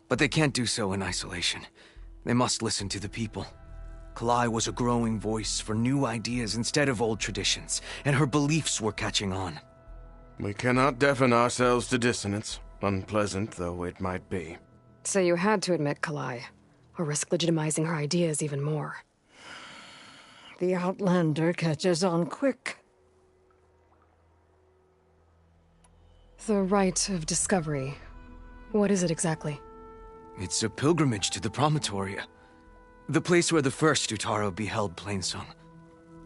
But they can't do so in isolation. They must listen to the people. Kalai was a growing voice for new ideas instead of old traditions, and her beliefs were catching on. We cannot deafen ourselves to dissonance, unpleasant though it might be. So you had to admit Kalai, or risk legitimizing her ideas even more. The Outlander catches on quick. The Rite of Discovery. What is it exactly? It's a pilgrimage to the Promontoria. The place where the first Utaro beheld Plainsong.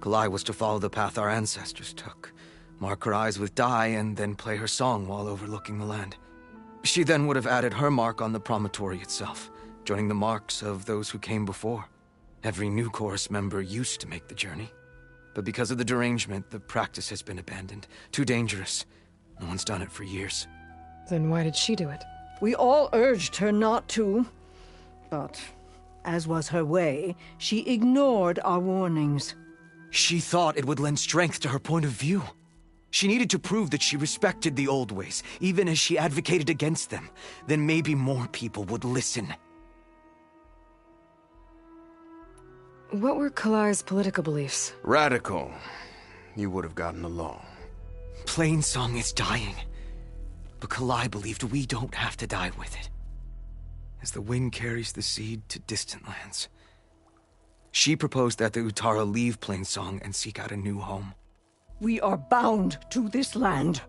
Kalai was to follow the path our ancestors took. Mark her eyes with dye and then play her song while overlooking the land. She then would have added her mark on the promontory itself, joining the marks of those who came before. Every new chorus member used to make the journey. But because of the derangement, the practice has been abandoned. Too dangerous. No one's done it for years. Then why did she do it? We all urged her not to, but as was her way, she ignored our warnings. She thought it would lend strength to her point of view. She needed to prove that she respected the old ways, even as she advocated against them. Then maybe more people would listen. What were Kalai's political beliefs? Radical. You would have gotten along. Plainsong is dying. But Kalai believed we don't have to die with it. As the wind carries the seed to distant lands. She proposed that the Utara leave Plainsong and seek out a new home. We are bound to this land.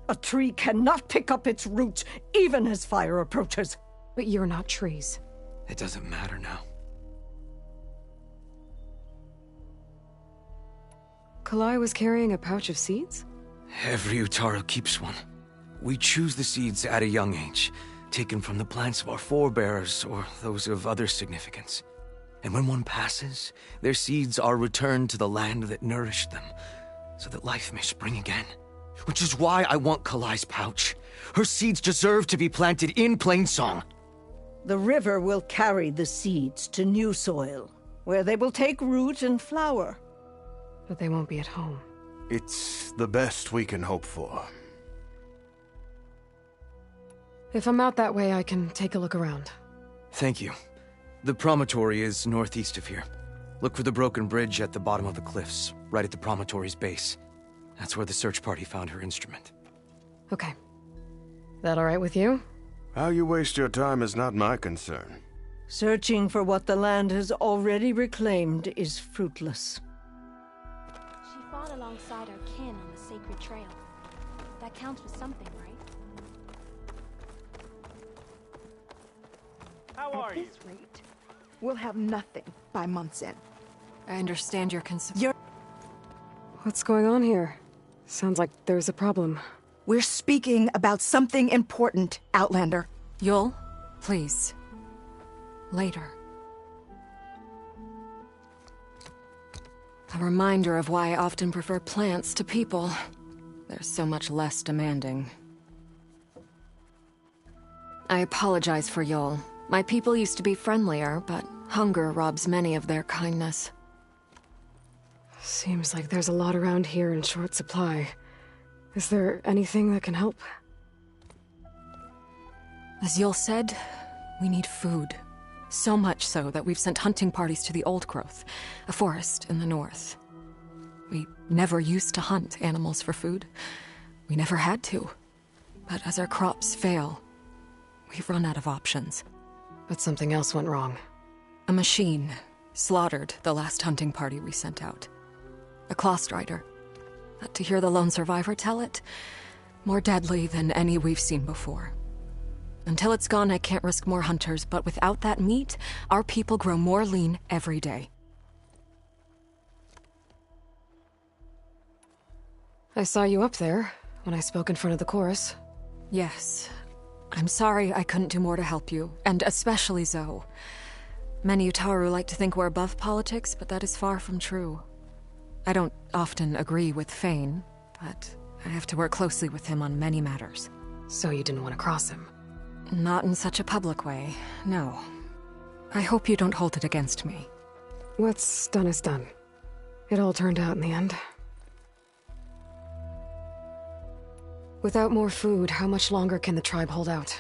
A tree cannot pick up its roots, even as fire approaches. But you're not trees. It doesn't matter now. Kalai was carrying a pouch of seeds? Every Utara keeps one. We choose the seeds at a young age, taken from the plants of our forebears or those of other significance. And when one passes, their seeds are returned to the land that nourished them, so that life may spring again. Which is why I want Kalai's pouch. Her seeds deserve to be planted in Plainsong. The river will carry the seeds to new soil, where they will take root and flower. But they won't be at home. It's the best we can hope for. If I'm out that way, I can take a look around. Thank you. The promontory is northeast of here. Look for the broken bridge at the bottom of the cliffs, right at the promontory's base. That's where the search party found her instrument. Okay. That all right with you? How you waste your time is not my concern. Searching for what the land has already reclaimed is fruitless. She fought alongside our kin on the sacred trail. That counts for something, right? How are you? At this rate, we'll have nothing by month's end. I understand your concern. What's going on here? Sounds like there's a problem. We're speaking about something important, Outlander. Yul, please. Later. A reminder of why I often prefer plants to people. They're so much less demanding. I apologize for Yul. My people used to be friendlier, but hunger robs many of their kindness. Seems like there's a lot around here in short supply. Is there anything that can help? As Yul said, we need food. So much so that we've sent hunting parties to the Old Growth, a forest in the north. We never used to hunt animals for food. We never had to. But as our crops fail, we've run out of options. But something else went wrong. A machine slaughtered the last hunting party we sent out. A Clawstrider. But to hear the lone survivor tell it, more deadly than any we've seen before. Until it's gone, I can't risk more hunters, but without that meat, our people grow more lean every day. I saw you up there when I spoke in front of the chorus. Yes. I'm sorry I couldn't do more to help you, and especially Zoe. Many Utaru like to think we're above politics, but that is far from true. I don't often agree with Fane, but I have to work closely with him on many matters. So you didn't want to cross him? Not in such a public way, no. I hope you don't hold it against me. What's done is done. It all turned out in the end. Without more food, how much longer can the tribe hold out?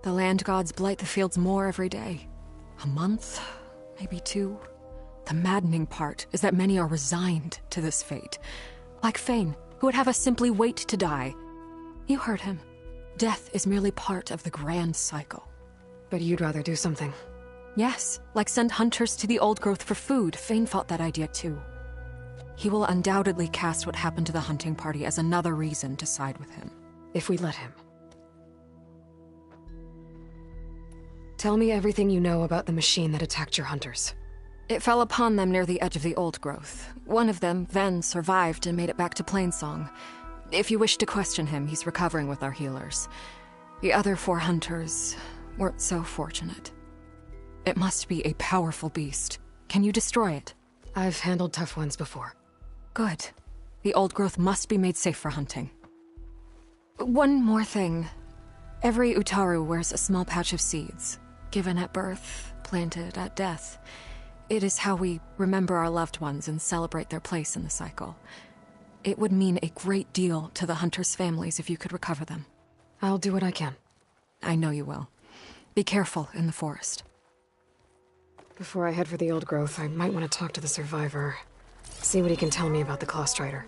The land gods blight the fields more every day. A month, maybe 2. The maddening part is that many are resigned to this fate. Like Fane, who would have us simply wait to die. You heard him. Death is merely part of the grand cycle. But you'd rather do something. Yes, like send hunters to the old growth for food. Fane fought that idea too. He will undoubtedly cast what happened to the hunting party as another reason to side with him. If we let him. Tell me everything you know about the machine that attacked your hunters. It fell upon them near the edge of the old growth. One of them, Ven, survived and made it back to Plainsong. If you wish to question him, he's recovering with our healers. The other 4 hunters weren't so fortunate. It must be a powerful beast. Can you destroy it? I've handled tough ones before. Good. The old growth must be made safe for hunting. One more thing. Every Utaru wears a small pouch of seeds, given at birth, planted at death. It is how we remember our loved ones and celebrate their place in the cycle. It would mean a great deal to the hunters' families if you could recover them. I'll do what I can. I know you will. Be careful in the forest. Before I head for the old growth, I might want to talk to the survivor. See what he can tell me about the Clawstrider.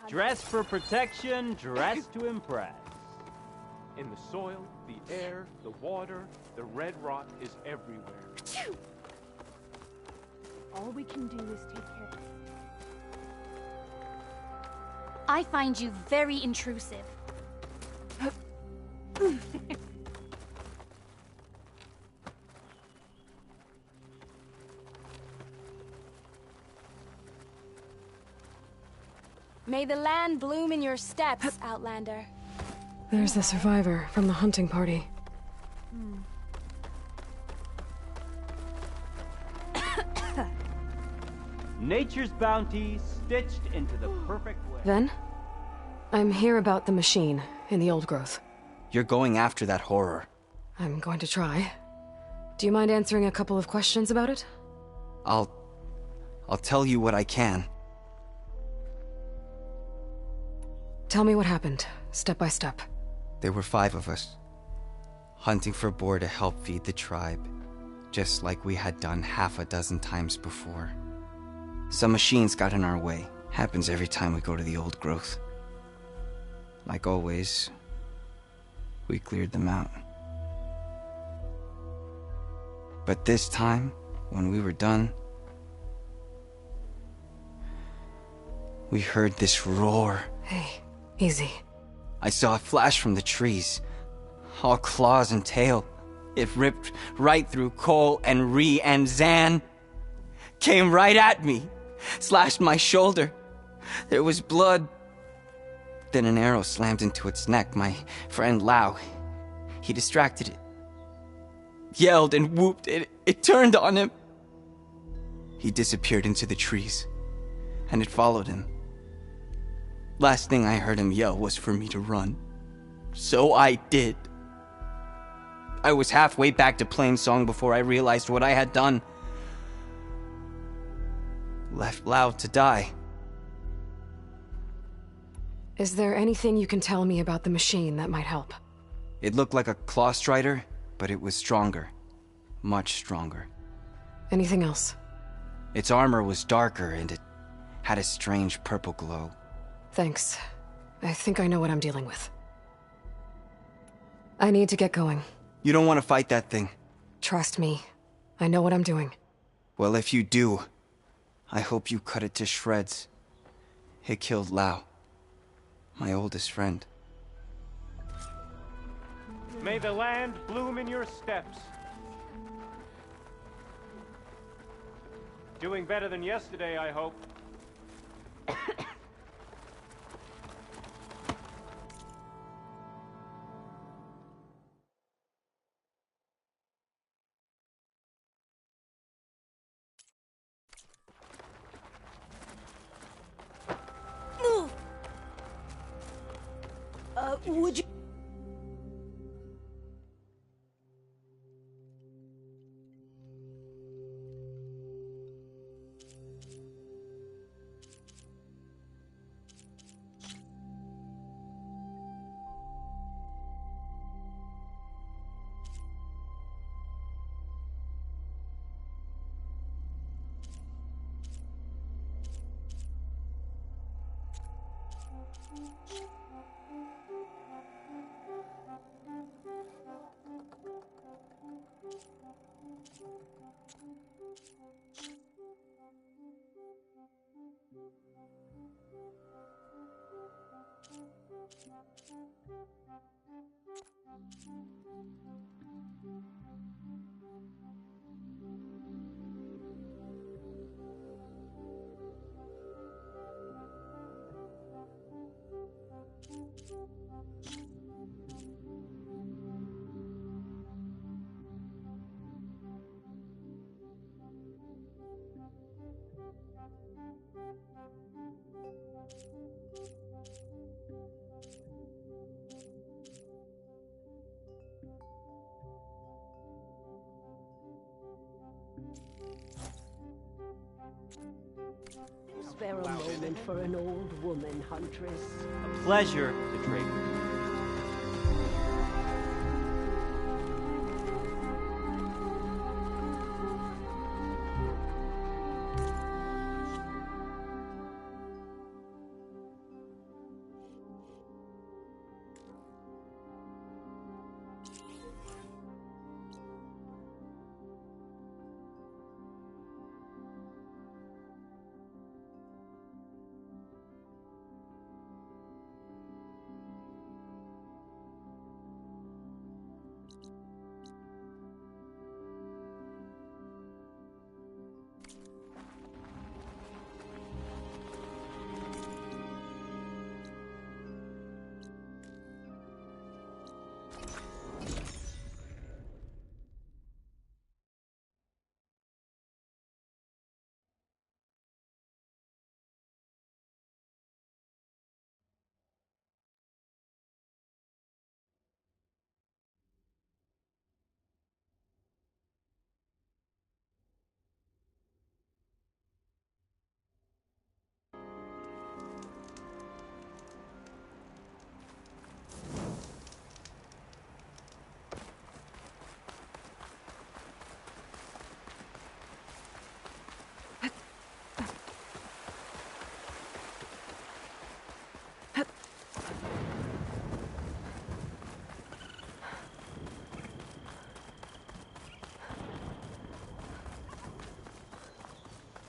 Dress for protection, dress to impress. In the soil, the air, the water, the red rot is everywhere. All we can do is take care of it. I find you very intrusive. May the land bloom in your steps, Outlander. There's the survivor from the hunting party. Nature's bounty stitched into the perfect way. Ven? I'm here about the machine in the old growth. You're going after that horror. I'm going to try. Do you mind answering a couple of questions about it? I'll tell you what I can. Tell me what happened, step by step. There were 5 of us, hunting for boar to help feed the tribe, just like we had done half a dozen times before. Some machines got in our way. Happens every time we go to the old growth. Like always, we cleared them out. But this time, when we were done, we heard this roar. Hey, easy. I saw a flash from the trees, all claws and tail. It ripped right through Cole and Ree, and Zan came right at me, slashed my shoulder. There was blood. Then an arrow slammed into its neck. My friend Lau, he distracted it. Yelled and whooped. It turned on him. He disappeared into the trees, and it followed him. Last thing I heard him yell was for me to run. So I did. I was halfway back to Plainsong before I realized what I had done. Left Lau to die. Is there anything you can tell me about the machine that might help? It looked like a Clawstrider, but it was stronger. Much stronger. Anything else? Its armor was darker and it had a strange purple glow. Thanks. I think I know what I'm dealing with. I need to get going. You don't want to fight that thing. Trust me. I know what I'm doing. Well, if you do, I hope you cut it to shreds. It killed Lau, my oldest friend. May the land bloom in your steps. Doing better than yesterday, I hope. Would you... Spare a moment for an old woman, Huntress. A pleasure, the Draper.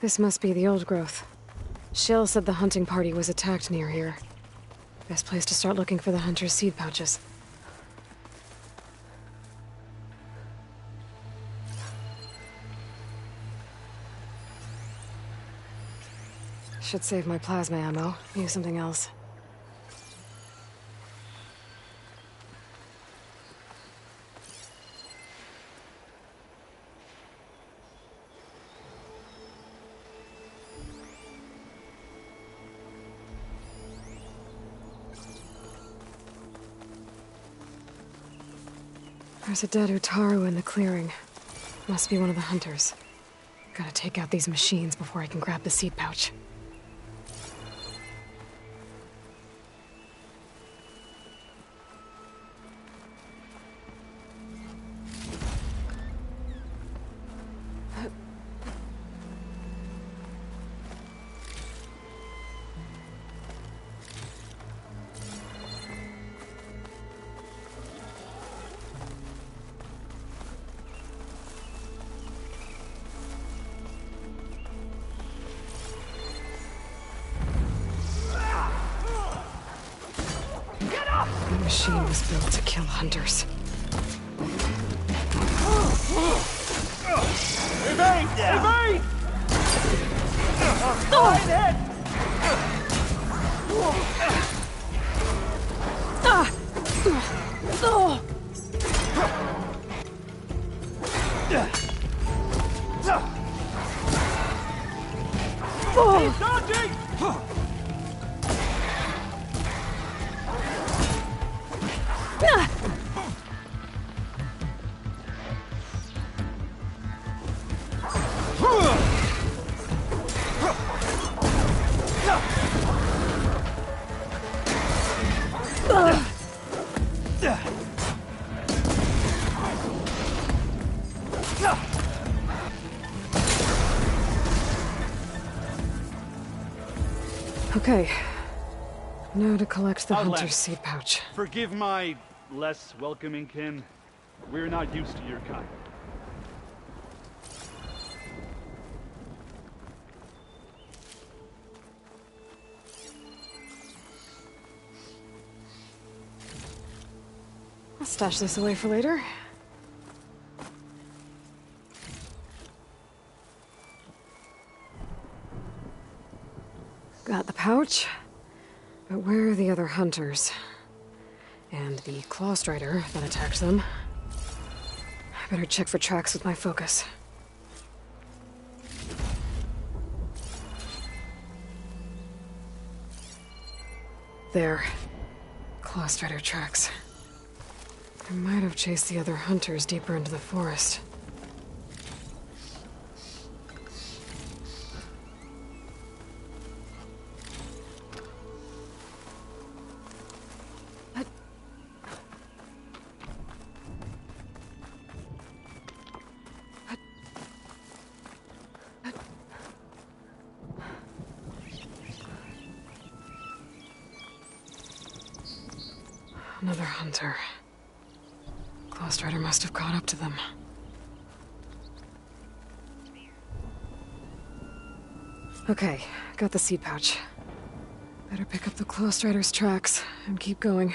This must be the old growth. Shill said the hunting party was attacked near here. Best place to start looking for the hunter's seed pouches. Should save my plasma ammo. Use something else. There's a dead Utaru in the clearing. Must be one of the hunters. Gotta take out these machines before I can grab the seed pouch. The machine was built to kill hunters. Evade! Evade! Right ahead! He's dodging! Okay. Now to collect the Outlander. hunter's seed pouch. Forgive my less welcoming kin. We're not used to your kind. I'll stash this away for later. Got the pouch. But where are the other hunters? And the Claw Strider that attacked them? I better check for tracks with my focus. There. Claw Strider tracks. I might have chased the other hunters deeper into the forest. Another hunter. Claw Strider must have caught up to them. Okay, got the seed pouch. Better pick up the Claw Strider's tracks and keep going.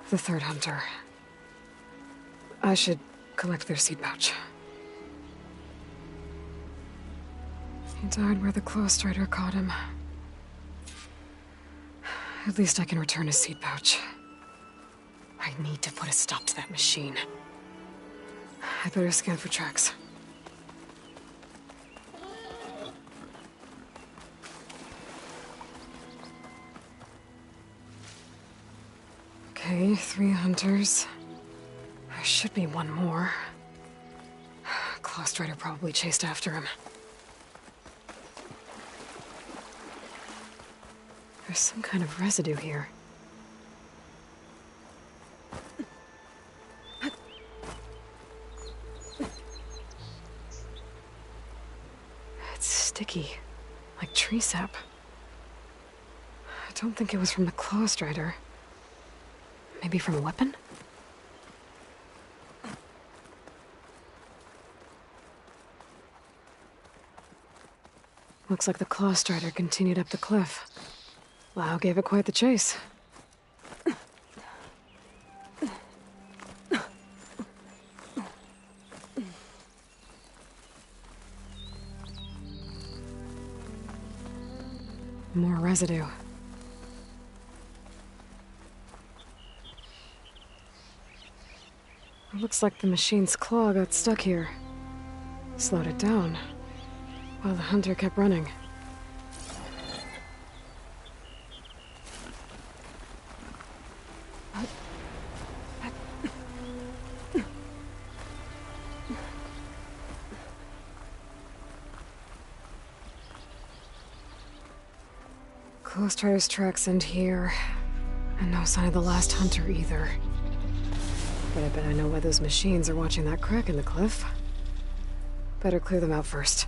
The third hunter. I should collect their seed pouch. He died where the Claw Strider caught him. At least I can return his seed pouch. I need to put a stop to that machine. I better scan for tracks. Okay, 3 hunters. There should be one more. Claw Strider probably chased after him. There's some kind of residue here. It's sticky, like tree sap. I don't think it was from the Claw Strider. Maybe from a weapon? Looks like the Claw Strider continued up the cliff. Lau gave it quite the chase. More residue. It looks like the machine's claw got stuck here. Slowed it down, while the hunter kept running. Claw Strider's tracks end here, and no sign of the last hunter either. But I bet I know why those machines are watching that crack in the cliff. Better clear them out first.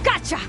Gotcha!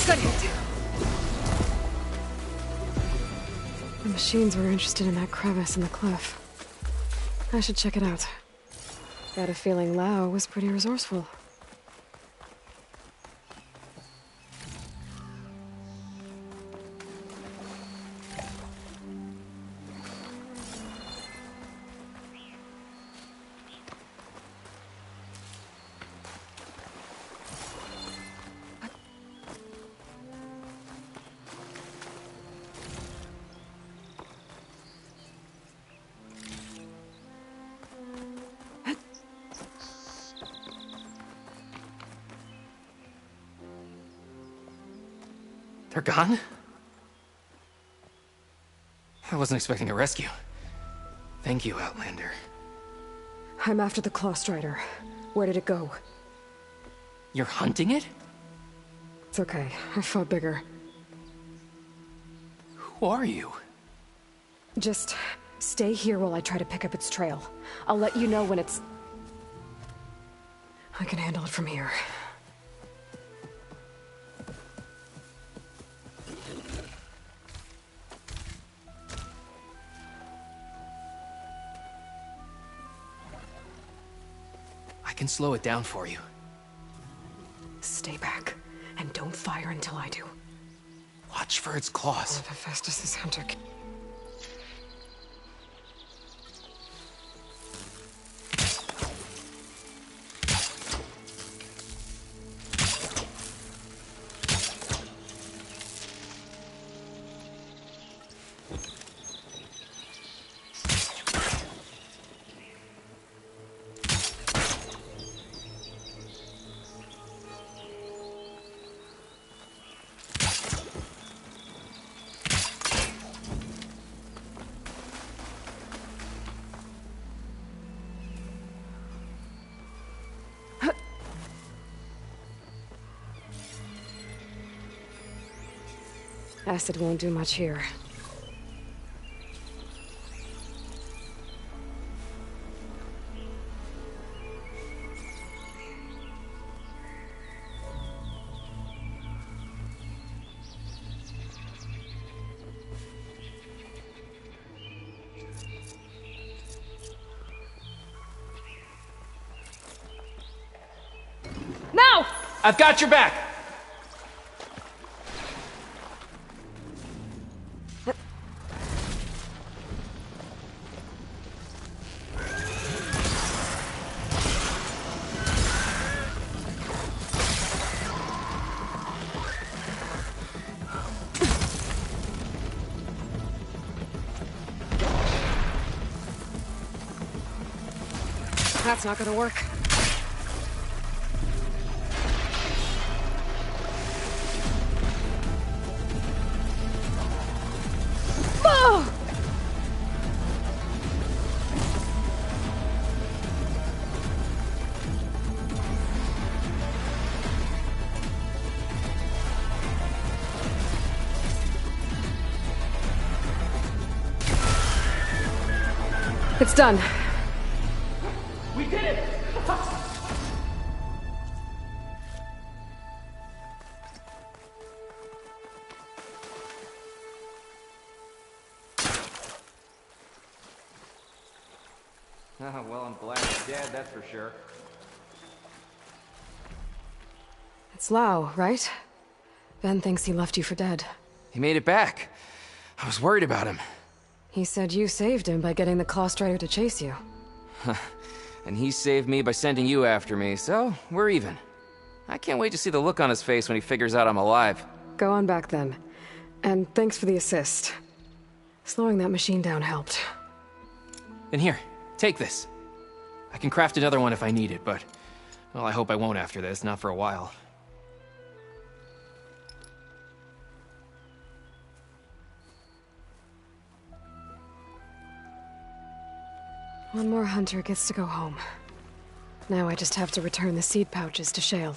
Good hit. The machines were interested in that crevice in the cliff. I should check it out. Got a feeling Lao was pretty resourceful. They're gone? I wasn't expecting a rescue. Thank you, Outlander. I'm after the Claw Strider. Where did it go? You're hunting it? It's okay. I fought bigger. Who are you? Just stay here while I try to pick up its trail. I'll let you know when it's... I can handle it from here. I can slow it down for you. Stay back, and don't fire until I do. Watch for its claws. The fastest this hunter can... Acid won't do much here. Now! I've got your back! That's not gonna work. Oh! It's done. We did it! Well, I'm glad he's dead, that's for sure. It's Lao, right? Ben thinks he left you for dead. He made it back. I was worried about him. He said you saved him by getting the Claw Strider to chase you. And he saved me by sending you after me, so we're even. I can't wait to see the look on his face when he figures out I'm alive. Go on back then. And thanks for the assist. Slowing that machine down helped. Then here, take this. I can craft another one if I need it, but... well, I hope I won't after this, not for a while. One more hunter gets to go home. Now I just have to return the seed pouches to Shale.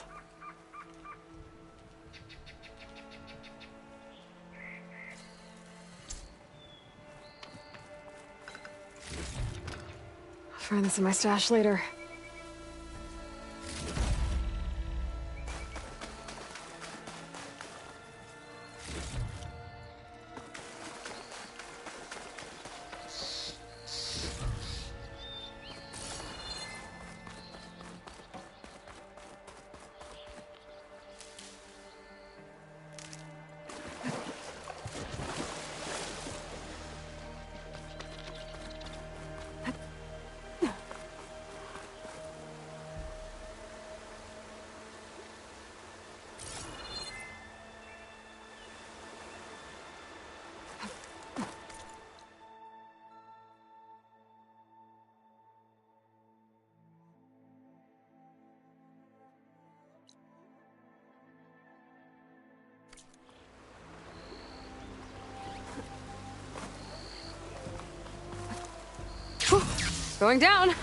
I'll find this in my stash later. Going down!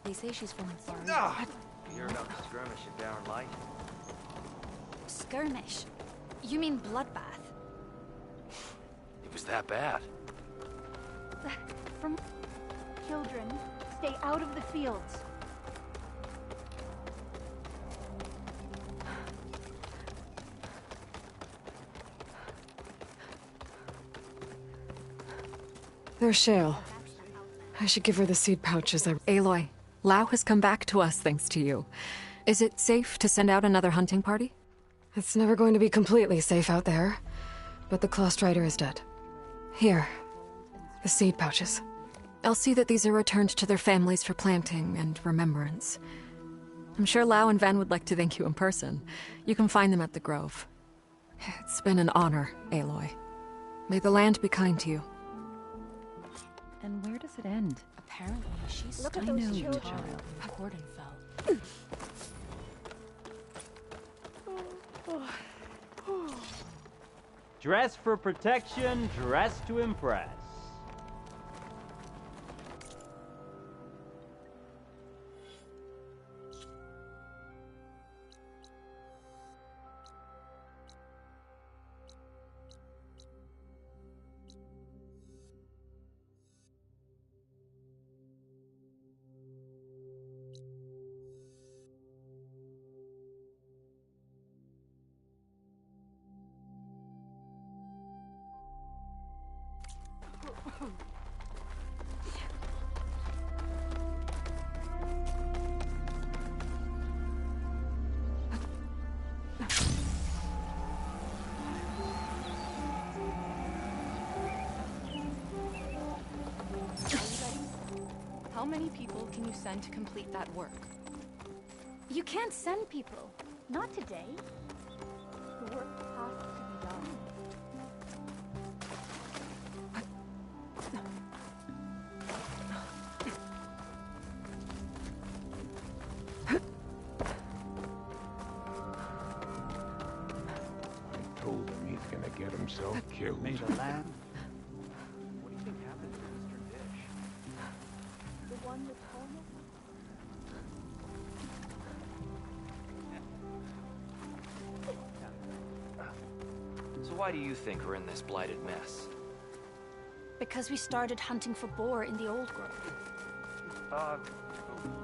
They say she's from far. You heard about the skirmish at Barren Light? Skirmish? You mean bloodbath? It was that bad. From children, stay out of the fields. There's Shale. I should give her the seed pouches. Aloy, Lau has come back to us thanks to you. Is it safe to send out another hunting party? It's never going to be completely safe out there, but the Clawstrider is dead. Here, the seed pouches. I'll see that these are returned to their families for planting and remembrance. I'm sure Lau and Van would like to thank you in person. You can find them at the Grove. It's been an honor, Aloy. May the land be kind to you. And where does it end? Apparently, she's Look at stuck. those I know, children. child. Gordon fell. Dress for protection, dress to impress. How many people can you send to complete that work? You can't send people. Not today. The work has to be done. I told him he's gonna get himself killed. May the land. What do you think happened to Mr. Dish? The one with Holmes? So why do you think we're in this blighted mess? Because we started hunting for boar in the old grove.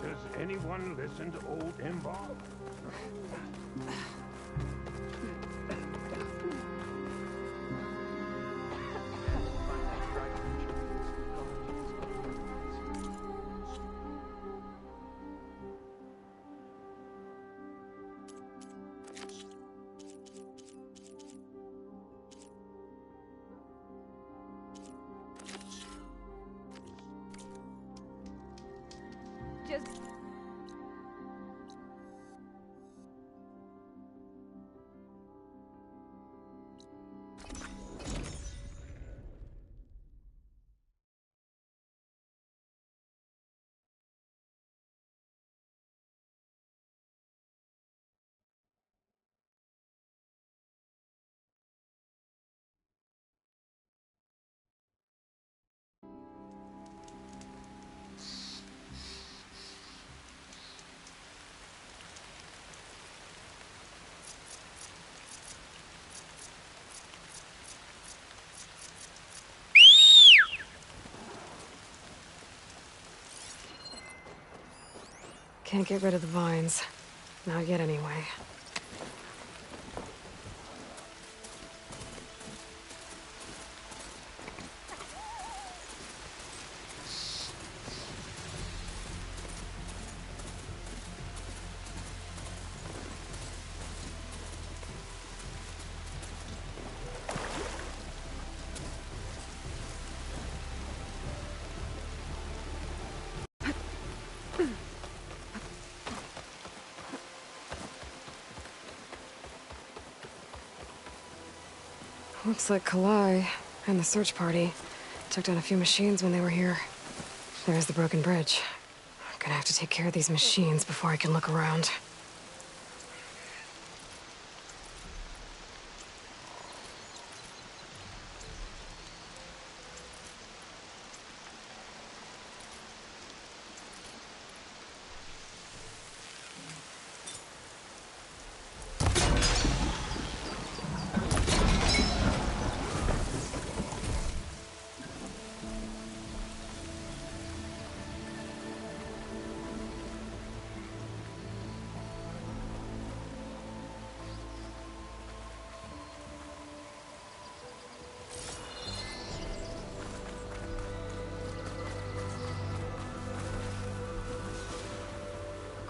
Does anyone listen to old Imbal? just... Can't get rid of the vines. Not yet, anyway. Looks like Kalai and the search party took down a few machines when they were here. There's the broken bridge. I'm gonna have to take care of these machines before I can look around.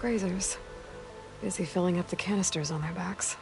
Grazers. Busy filling up the canisters on their backs.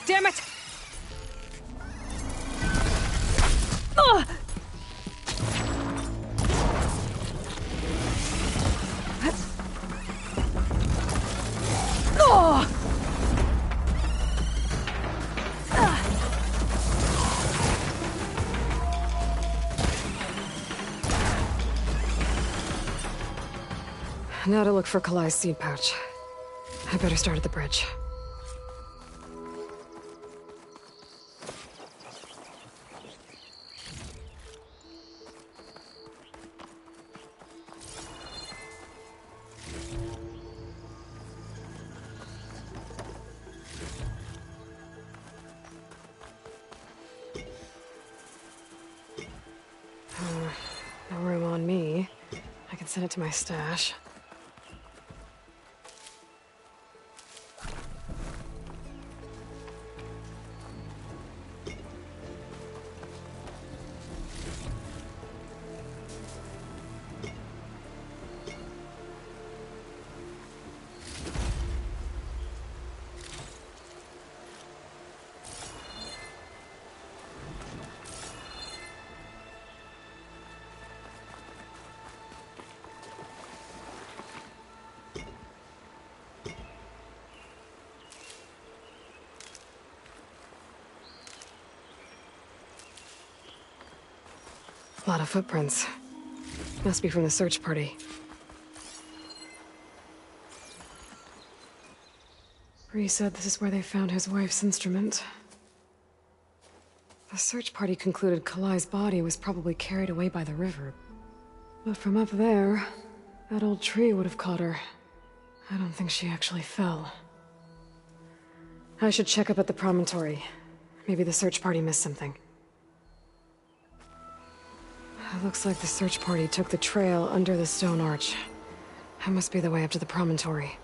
Damn it! Ugh! Oh! Now to look for Kalai's seed pouch. I better start at the bridge. No room on me. I can send it to my stash. A lot of footprints. Must be from the search party. Bree said this is where they found his wife's instrument. The search party concluded Kalai's body was probably carried away by the river. But from up there, that old tree would have caught her. I don't think she actually fell. I should check up at the promontory. Maybe the search party missed something. It looks like the search party took the trail under the stone arch. That must be the way up to the promontory.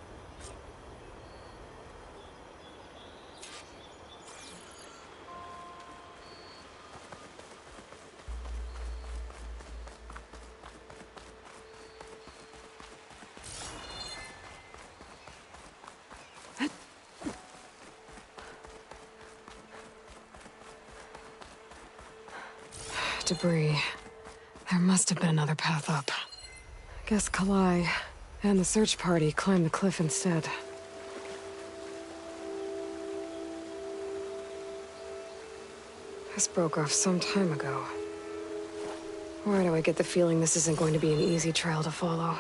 Debris. There must have been another path up. Guess Kalai and the search party climbed the cliff instead. This broke off some time ago. Why do I get the feeling this isn't going to be an easy trail to follow?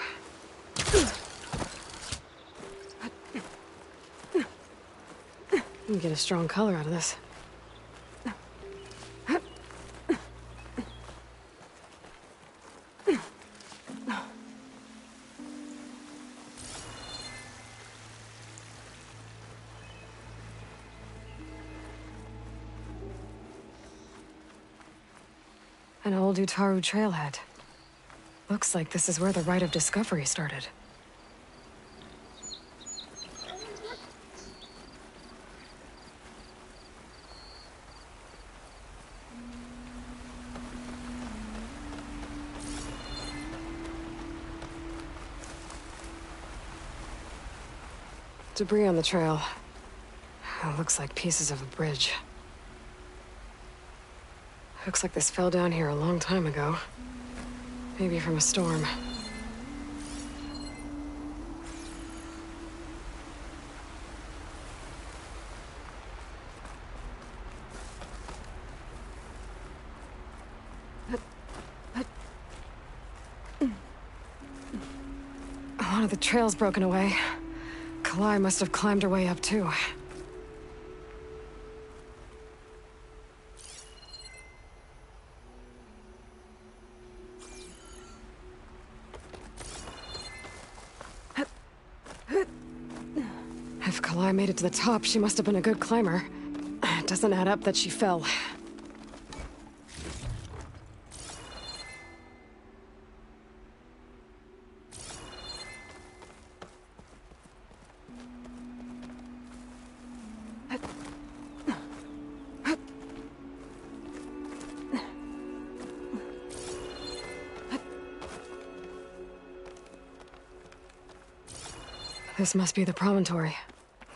You can get a strong color out of this. An old Utaru trailhead. Looks like this is where the Rite of Discovery started. Debris on the trail. It looks like pieces of a bridge. Looks like this fell down here a long time ago. Maybe from a storm. A lot of the trail's broken away. Kalai must have climbed her way up too. If Kalai made it to the top, she must have been a good climber. It doesn't add up that she fell. This must be the promontory.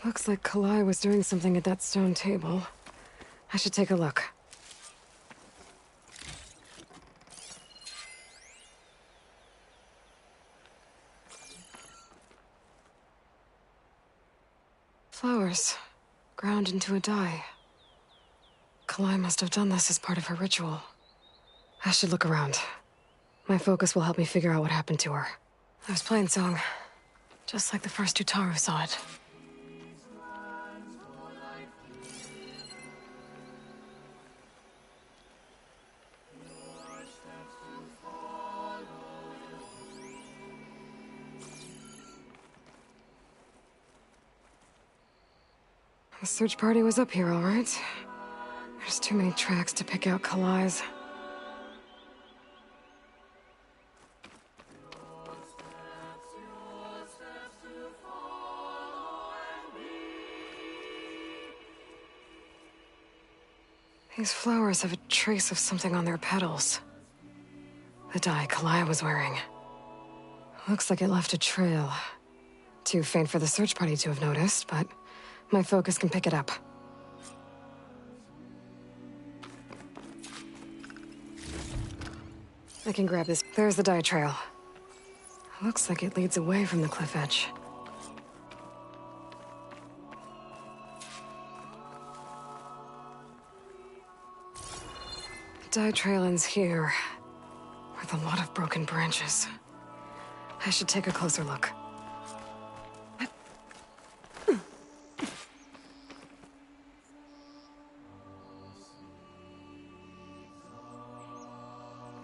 Looks like Kalai was doing something at that stone table. I should take a look. Flowers, ground into a dye. Kalai must have done this as part of her ritual. I should look around. My focus will help me figure out what happened to her. I was playing song, just like the first Utaru saw it. The search party was up here, all right. There's too many tracks to pick out Kalai's. These flowers have a trace of something on their petals. The dye Kalai was wearing. Looks like it left a trail. Too faint for the search party to have noticed, but my focus can pick it up. I can grab this. There's the dye trail. Looks like it leads away from the cliff edge. The dye trail ends here. with a lot of broken branches. I should take a closer look.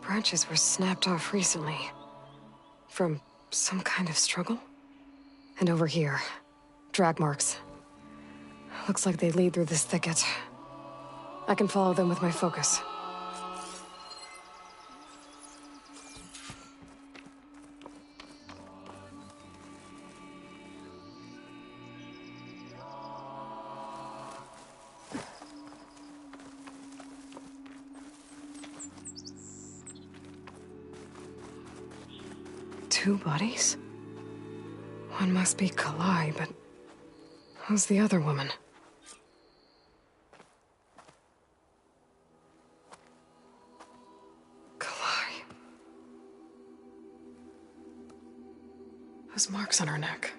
Branches were snapped off recently. From some kind of struggle? And over here, drag marks. Looks like they lead through this thicket. I can follow them with my focus. Two bodies? One must be Kalai, but who's the other woman? Kalai. Those marks on her neck.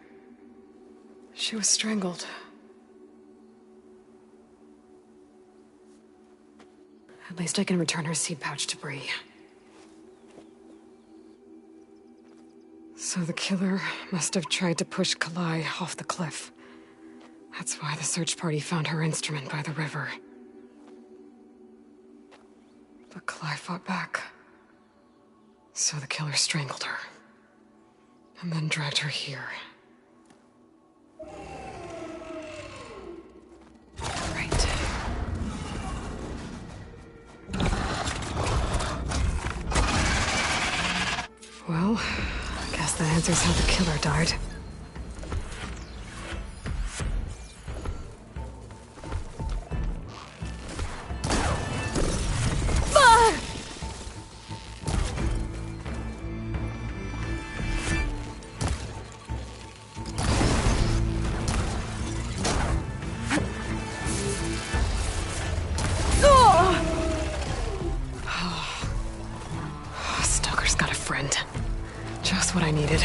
She was strangled. At least I can return her seed pouch to Bree. So the killer must have tried to push Kalai off the cliff. That's why the search party found her instrument by the river. But Kalai fought back. So the killer strangled her. And then dragged her here. Right. Well, guess that answers how the killer died. Stoker's got a friend. Just what I needed.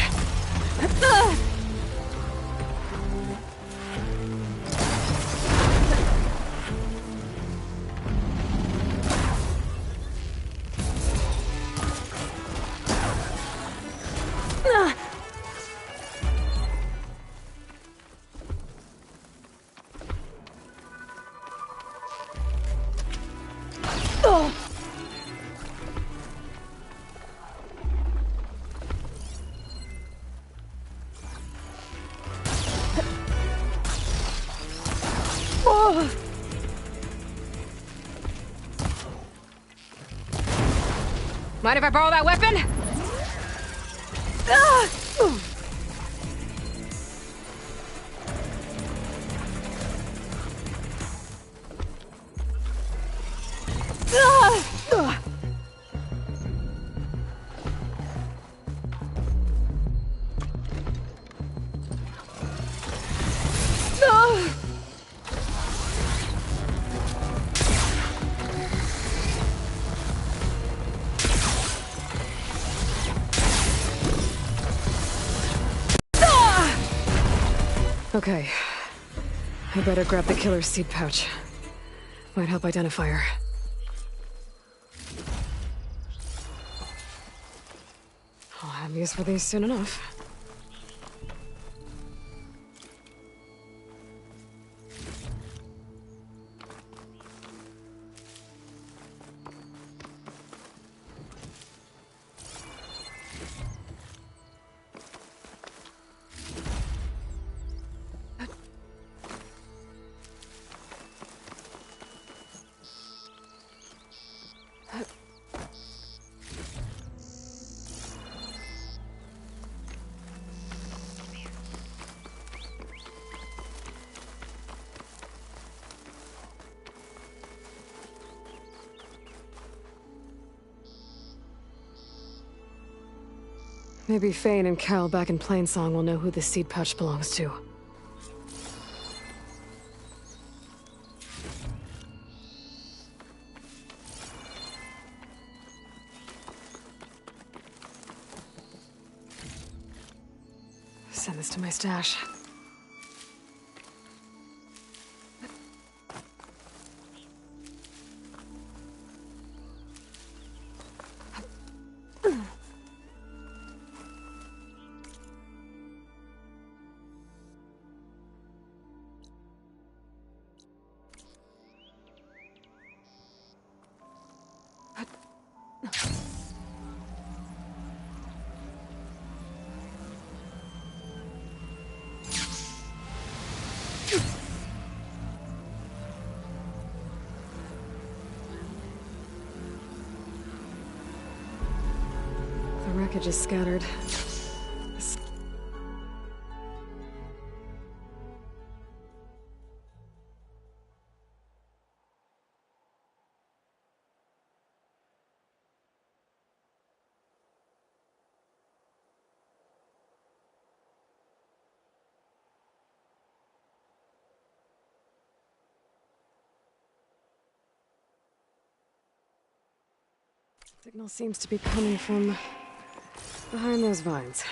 Mind if I borrow that weapon? Okay. I better grab the killer's seed pouch. Might help identify her. I'll have use for these soon enough. Maybe Fane and Cal back in Plainsong will know who the seed pouch belongs to. Send this to my stash. just scattered. Signal seems to be coming from behind those vines.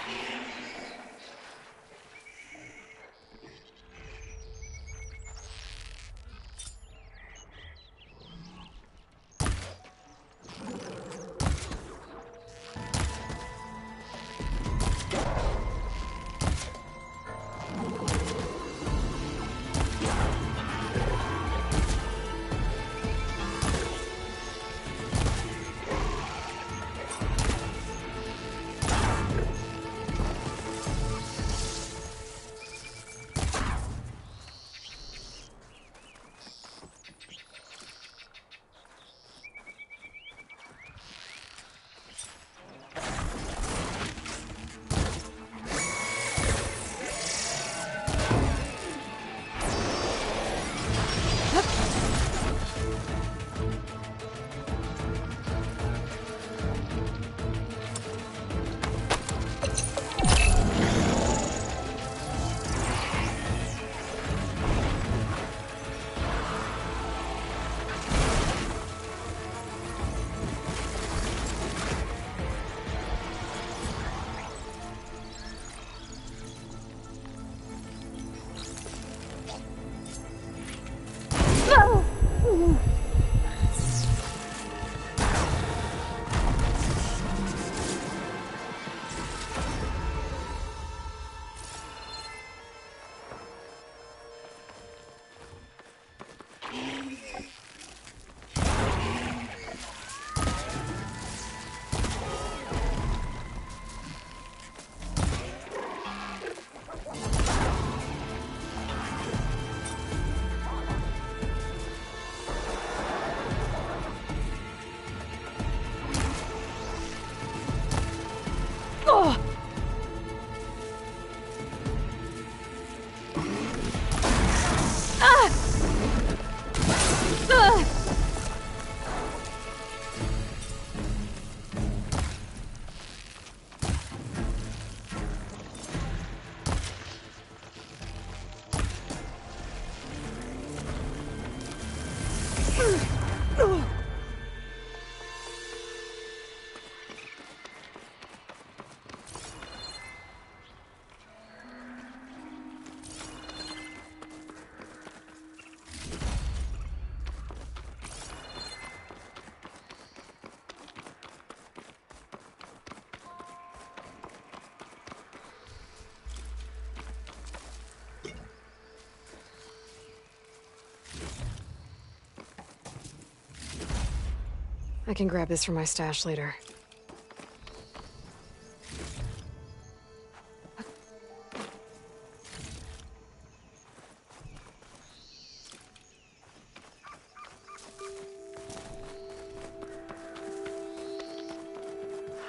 I can grab this from my stash later.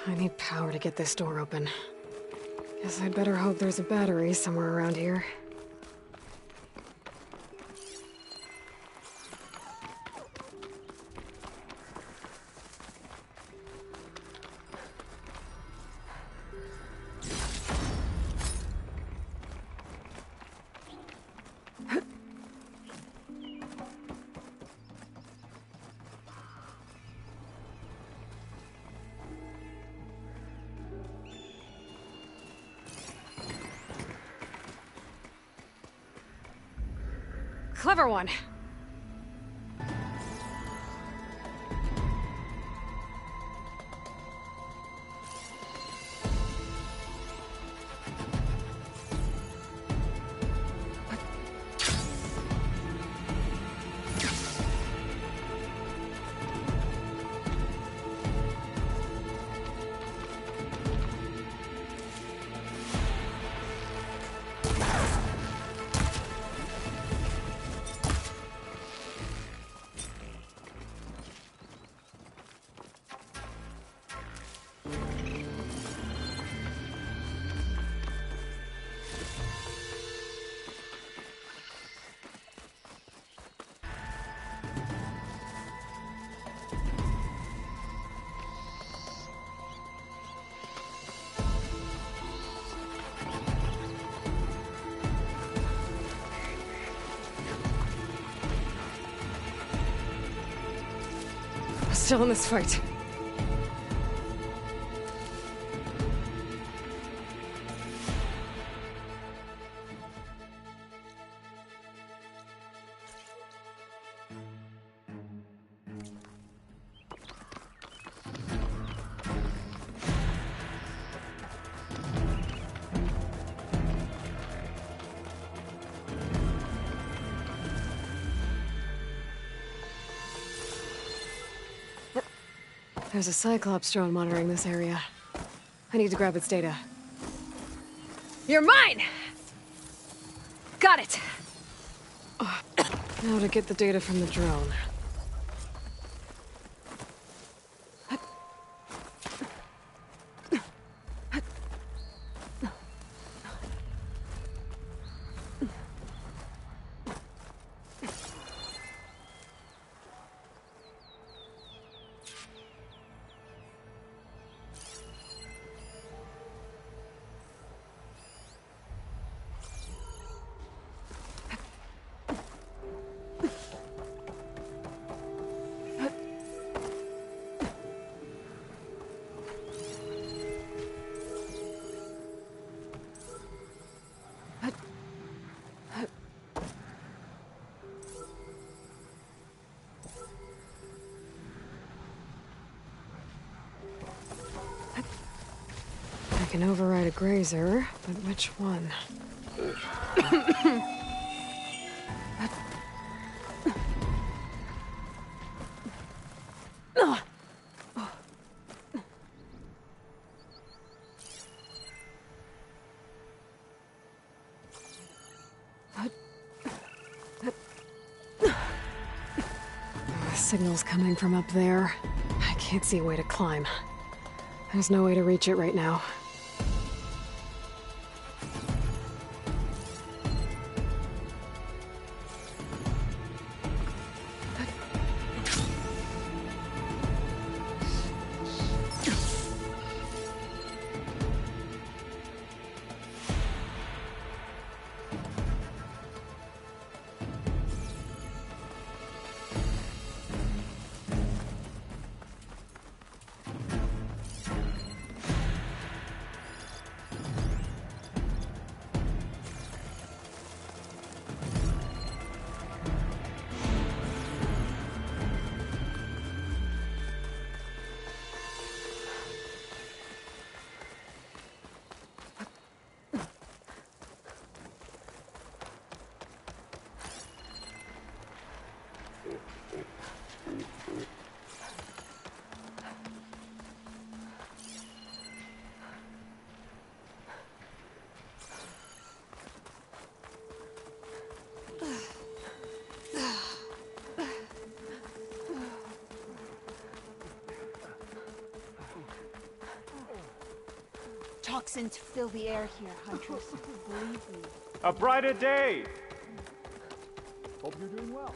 I need power to get this door open. Guess I'd better hope there's a battery somewhere around here. Clever one. still in this fight. There's a Cyclops drone monitoring this area. I need to grab its data. You're mine! Got it! Now to get the data from the drone. I can override a grazer, but which one? The signal's coming from up there. I can't see a way to climb. There's no way to reach it right now. Toxins fill the air here, Huntress. Believe me. A brighter day! Hope you're doing well.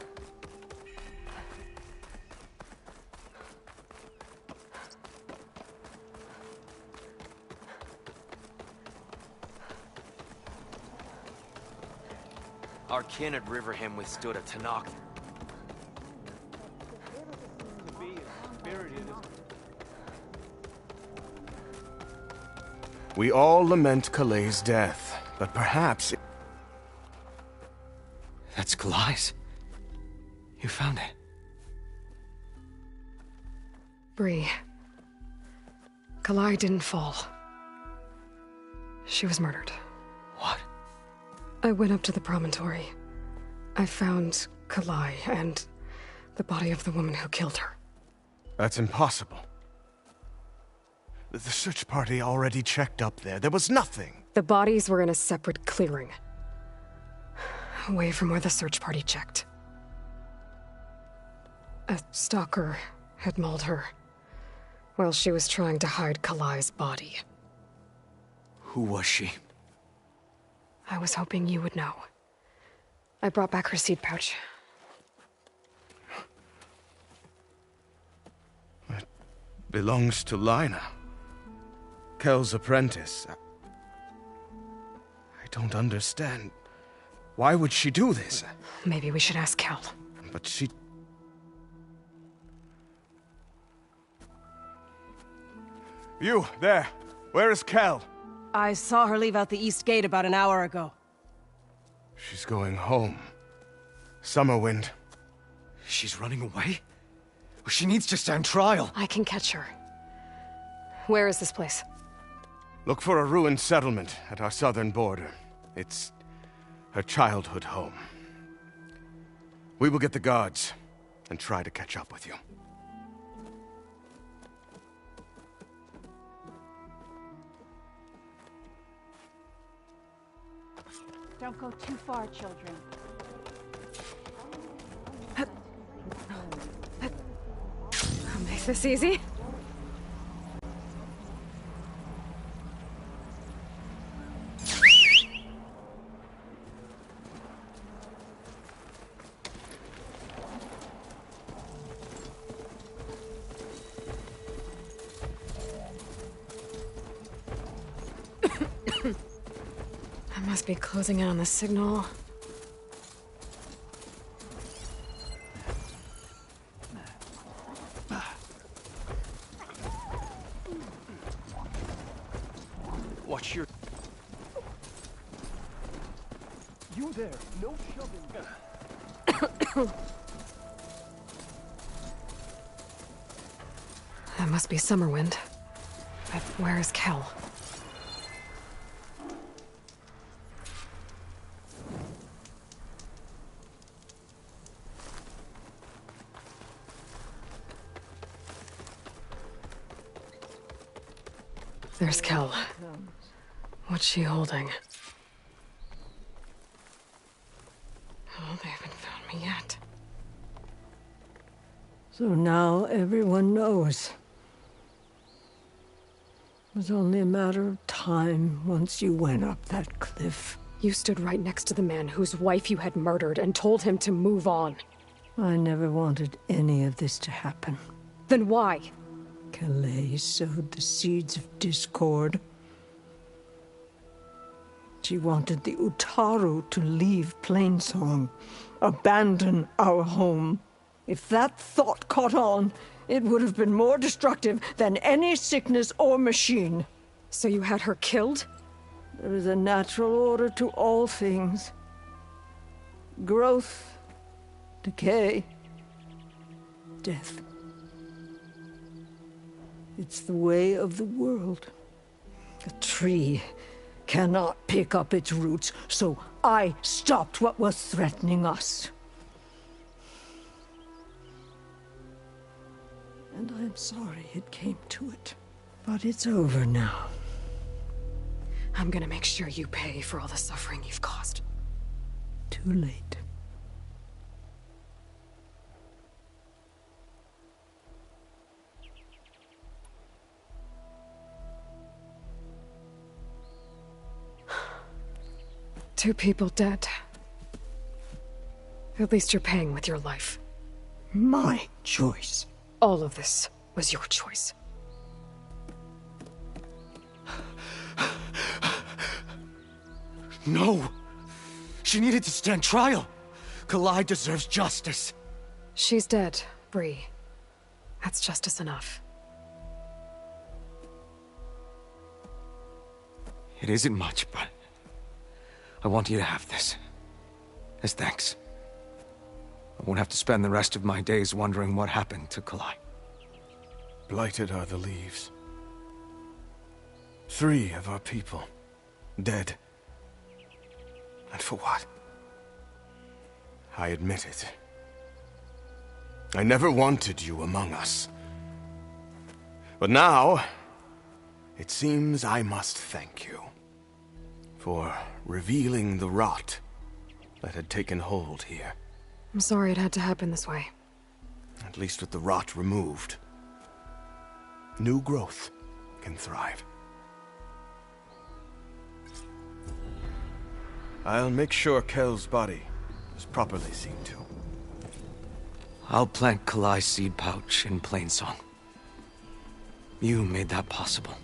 Our kin at Riverham withstood a Tanakh. We all lament Kalei's death, but perhaps... That's Kalai's. You found it. Bree. Kalai didn't fall. She was murdered. What? I went up to the promontory. I found Kalai and the body of the woman who killed her. That's impossible. The search party already checked up there. There was nothing. The bodies were in a separate clearing. Away from where the search party checked. A stalker had mauled her while she was trying to hide Kalai's body. Who was she? I was hoping you would know. I brought back her seed pouch. It belongs to Lina. Kel's apprentice. I don't understand. Why would she do this? Maybe we should ask Kel. But she... You, there. Where is Kel? I saw her leave out the east gate about an hour ago. She's going home. Summerwind. She's running away? She needs to stand trial. I can catch her. Where is this place? Look for a ruined settlement at our southern border. It's her childhood home. We will get the guards and try to catch up with you. Don't go too far, children. I'll make this easy. I must be closing in on the signal. Watch your... You there, no shoving. That must be Summerwind. But where is Kel? There's Kel. What's she holding? Oh, they haven't found me yet. So now everyone knows. It was only a matter of time once you went up that cliff. You stood right next to the man whose wife you had murdered and told him to move on. I never wanted any of this to happen. Then why? Calais sowed the seeds of discord. She wanted the Utaru to leave Plainsong, abandon our home. If that thought caught on, it would have been more destructive than any sickness or machine. So you had her killed? There is a natural order to all things. Growth, decay, death. It's the way of the world. A tree cannot pick up its roots, so I stopped what was threatening us. And I'm sorry it came to it. But it's over now. I'm gonna make sure you pay for all the suffering you've caused. Too late. Two people dead. At least you're paying with your life. My choice. All of this was your choice. No! She needed to stand trial! Kalai deserves justice. She's dead, Bree. That's justice enough. It isn't much, but I want you to have this. As thanks. I won't have to spend the rest of my days wondering what happened to Kalai. Blighted are the leaves. 3 of our people, dead. And for what? I admit it. I never wanted you among us. But now, it seems I must thank you for revealing the rot that had taken hold here. I'm sorry it had to happen this way. At least with the rot removed, new growth can thrive. I'll make sure Kel's body is properly seen to. I'll plant Kalai's seed pouch in Plainsong. You made that possible.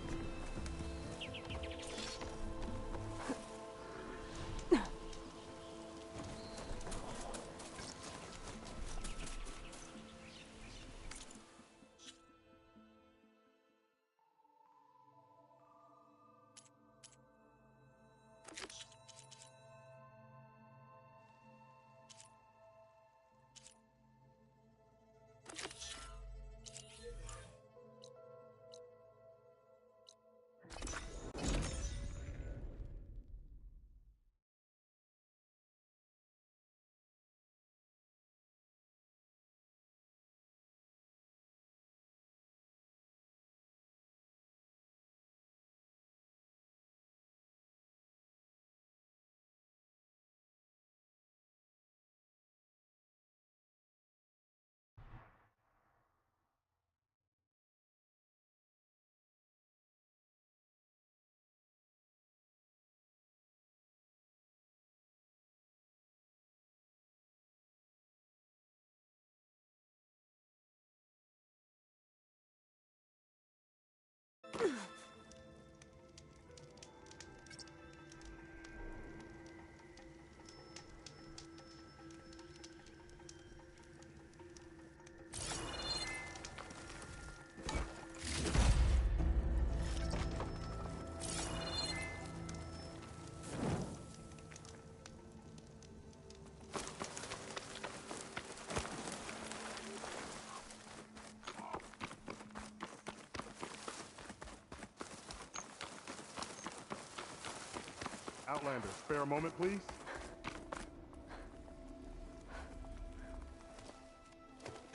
Outlander, spare a moment, please.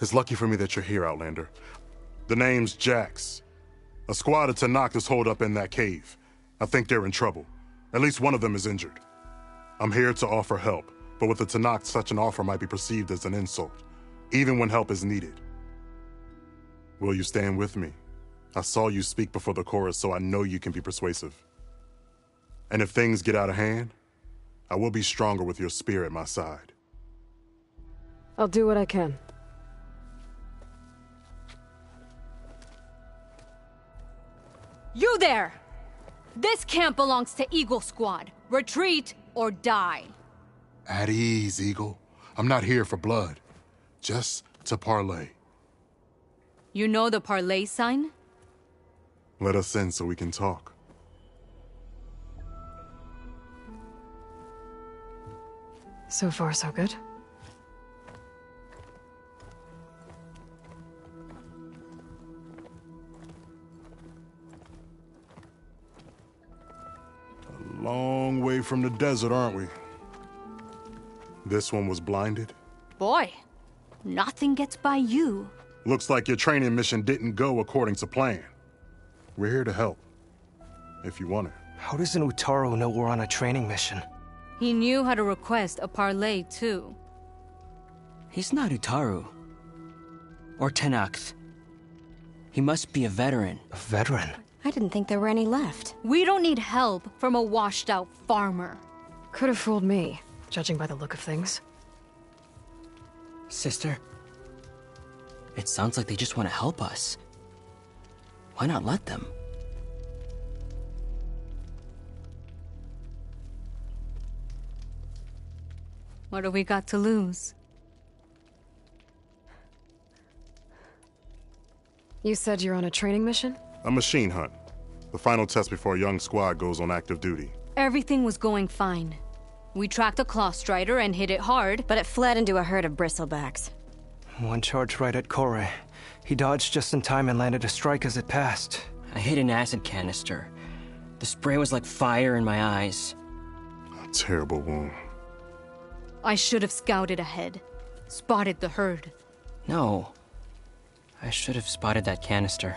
It's lucky for me that you're here, Outlander. The name's Jax. A squad of Tenakth is holed up in that cave. I think they're in trouble. At least one of them is injured. I'm here to offer help, but with the Tenakth, such an offer might be perceived as an insult, even when help is needed. Will you stand with me? I saw you speak before the chorus, so I know you can be persuasive. And if things get out of hand, I will be stronger with your spear at my side. I'll do what I can. You there! This camp belongs to Eagle Squad. Retreat or die. At ease, Eagle. I'm not here for blood. Just to parley. You know the parley sign? Let us in so we can talk. So far, so good. A long way from the desert, aren't we? This one was blinded? Boy, nothing gets by you. Looks like your training mission didn't go according to plan. We're here to help, if you want it. How does an Utaru know we're on a training mission? He knew how to request a parley, too. He's not Utaru. Or Tenakth. He must be a veteran. A veteran? I didn't think there were any left. We don't need help from a washed-out farmer. Could have fooled me, judging by the look of things. Sister, it sounds like they just want to help us. Why not let them? What do we got to lose? You said you're on a training mission? A machine hunt. The final test before a young squad goes on active duty. Everything was going fine. We tracked a claw strider and hit it hard, but it fled into a herd of bristlebacks. One charge right at Kore. He dodged just in time and landed a strike as it passed. I hit an acid canister. The spray was like fire in my eyes. A terrible wound. I should have scouted ahead. Spotted the herd. No. I should have spotted that canister.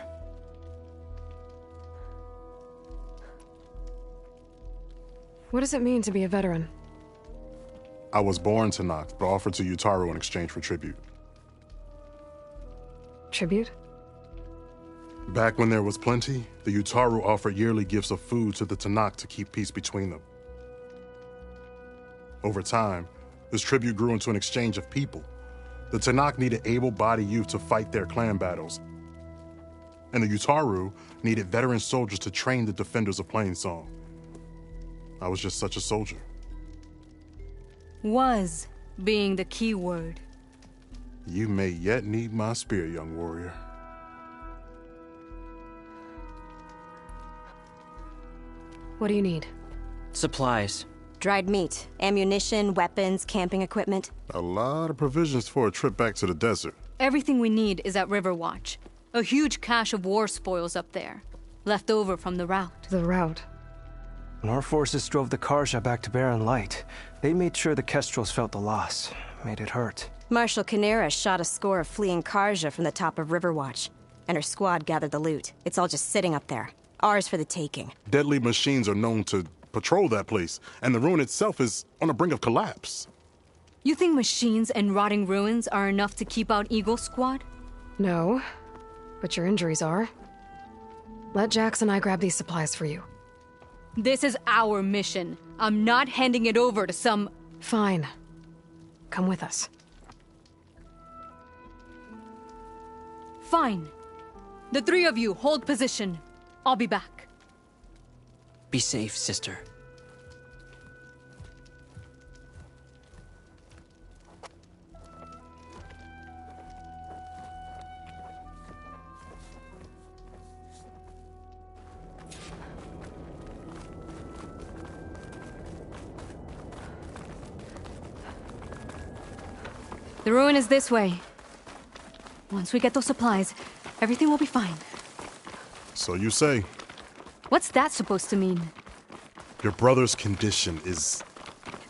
What does it mean to be a veteran? I was born Tenakth, but offered to Utaru in exchange for tribute. Tribute? Back when there was plenty, the Utaru offered yearly gifts of food to the Tenakth to keep peace between them. Over time, this tribute grew into an exchange of people. The Tenakth needed able-bodied youth to fight their clan battles, and the Utaru needed veteran soldiers to train the defenders of Plainsong. I was just such a soldier. Was being the key word. You may yet need my spear, young warrior. What do you need? Supplies. Dried meat, ammunition, weapons, camping equipment. A lot of provisions for a trip back to the desert. Everything we need is at Riverwatch. A huge cache of war spoils up there. Left over from the rout. The rout? When our forces drove the Karja back to Barren Light, they made sure the Kestrels felt the loss. Made it hurt. Marshal Canera shot a score of fleeing Karja from the top of Riverwatch, and her squad gathered the loot. It's all just sitting up there. Ours for the taking. Deadly machines are known to patrol that place, and the ruin itself is on the brink of collapse. You think machines and rotting ruins are enough to keep out Eagle Squad? No, but your injuries are. Let Jax and I grab these supplies for you. This is our mission. I'm not handing it over to some... Fine. Come with us. Fine. The three of you hold position. I'll be back. Be safe, sister. The ruin is this way. Once we get those supplies, everything will be fine. So you say. What's that supposed to mean? Your brother's condition is...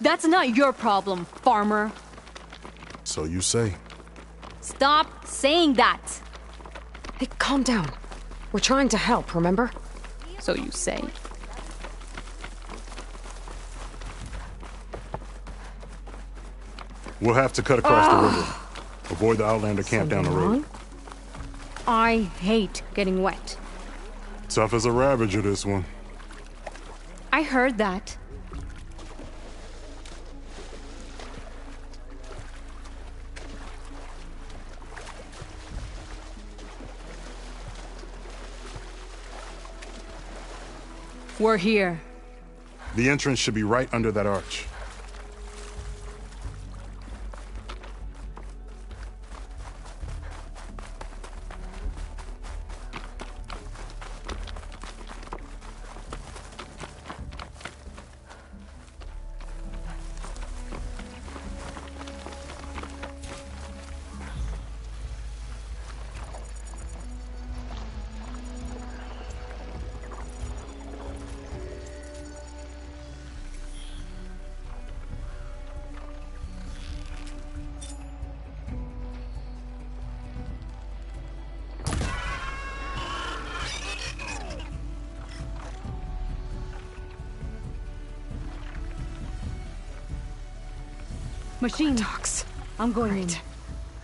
That's not your problem, farmer. So you say. Stop saying that! Hey, calm down. We're trying to help, remember? So you say. We'll have to cut across the river. Avoid the Outlander camp down the road. I hate getting wet. Tough as a Ravager, this one. I heard that. We're here. The entrance should be right under that arch. Machine. I'm going in.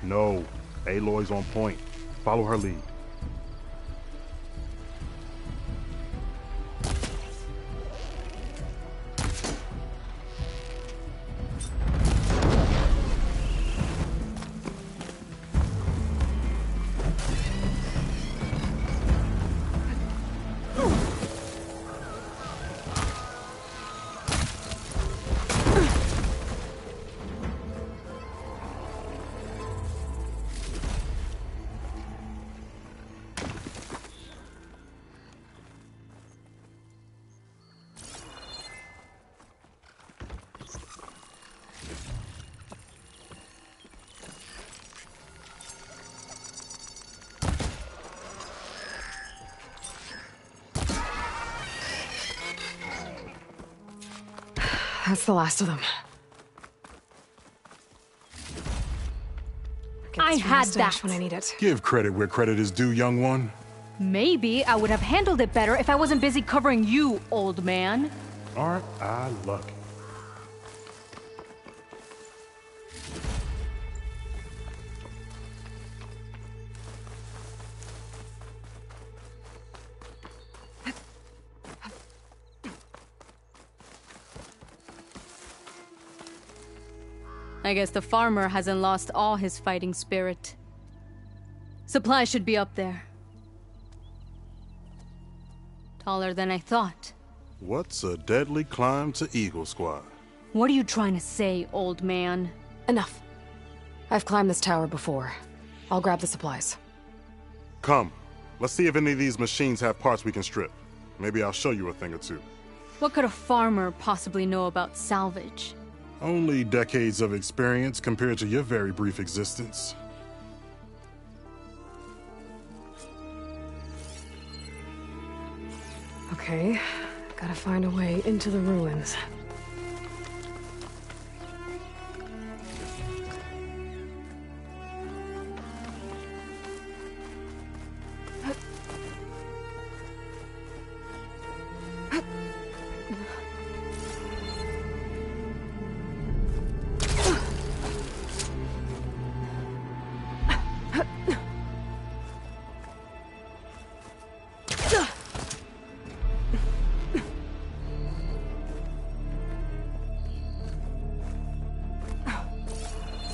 No. Aloy's on point. Follow her lead. That's the last of them. I had that when I need it. Give credit where credit is due, young one. Maybe I would have handled it better if I wasn't busy covering you, old man. Aren't I lucky? I guess the farmer hasn't lost all his fighting spirit. Supplies should be up there. Taller than I thought. What's a deadly climb to Eagle Squad? What are you trying to say, old man? Enough. I've climbed this tower before. I'll grab the supplies. Come. Let's see if any of these machines have parts we can strip. Maybe I'll show you a thing or two. What could a farmer possibly know about salvage? Only decades of experience compared to your very brief existence. Okay, gotta find a way into the ruins.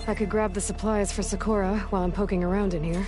I could grab the supplies for Sakura while I'm poking around in here.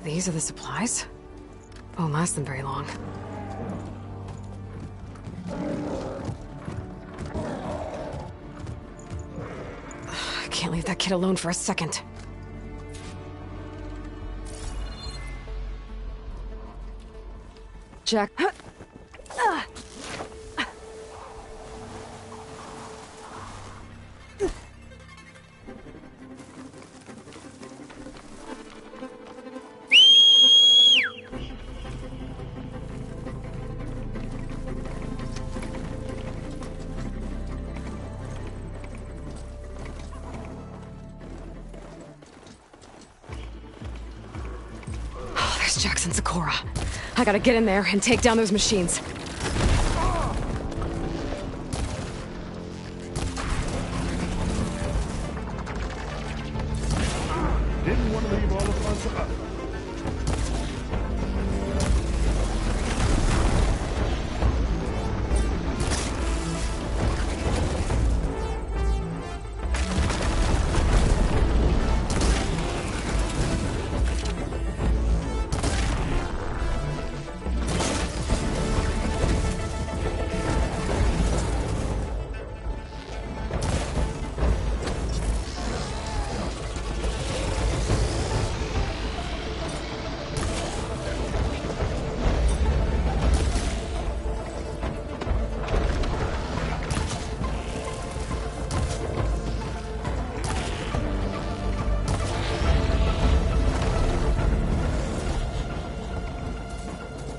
These are the supplies? Won't last them very long. I can't leave that kid alone for a second. Jack. There's Jackson Socorro. I gotta get in there and take down those machines. Didn't want to leave all the fun to us.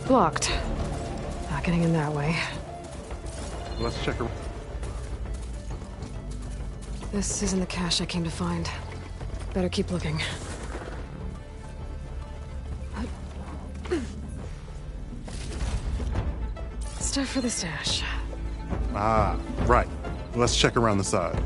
Blocked. Not getting in that way. Let's check her. This isn't the cache I came to find. Better keep looking. Stuff for the stash. Ah, right. Let's check around the side.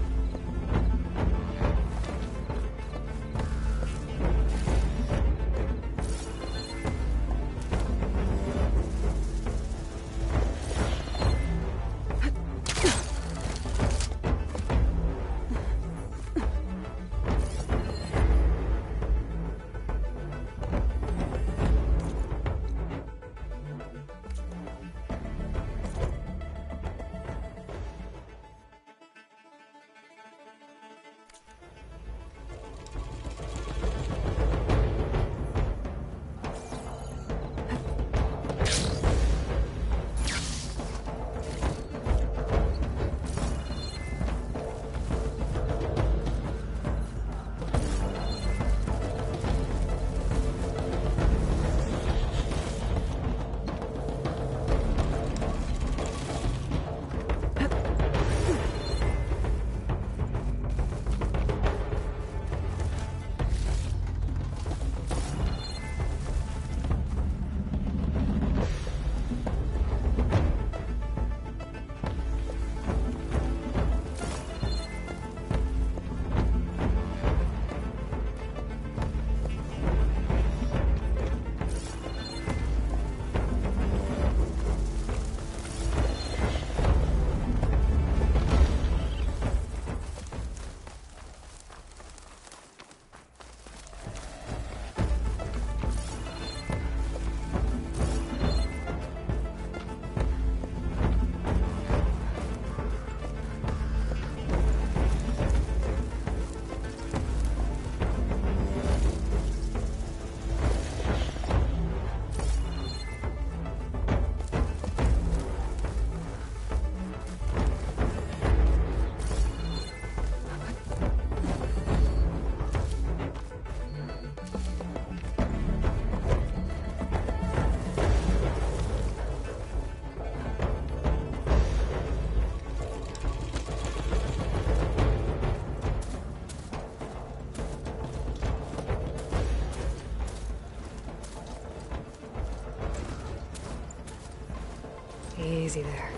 Easy there.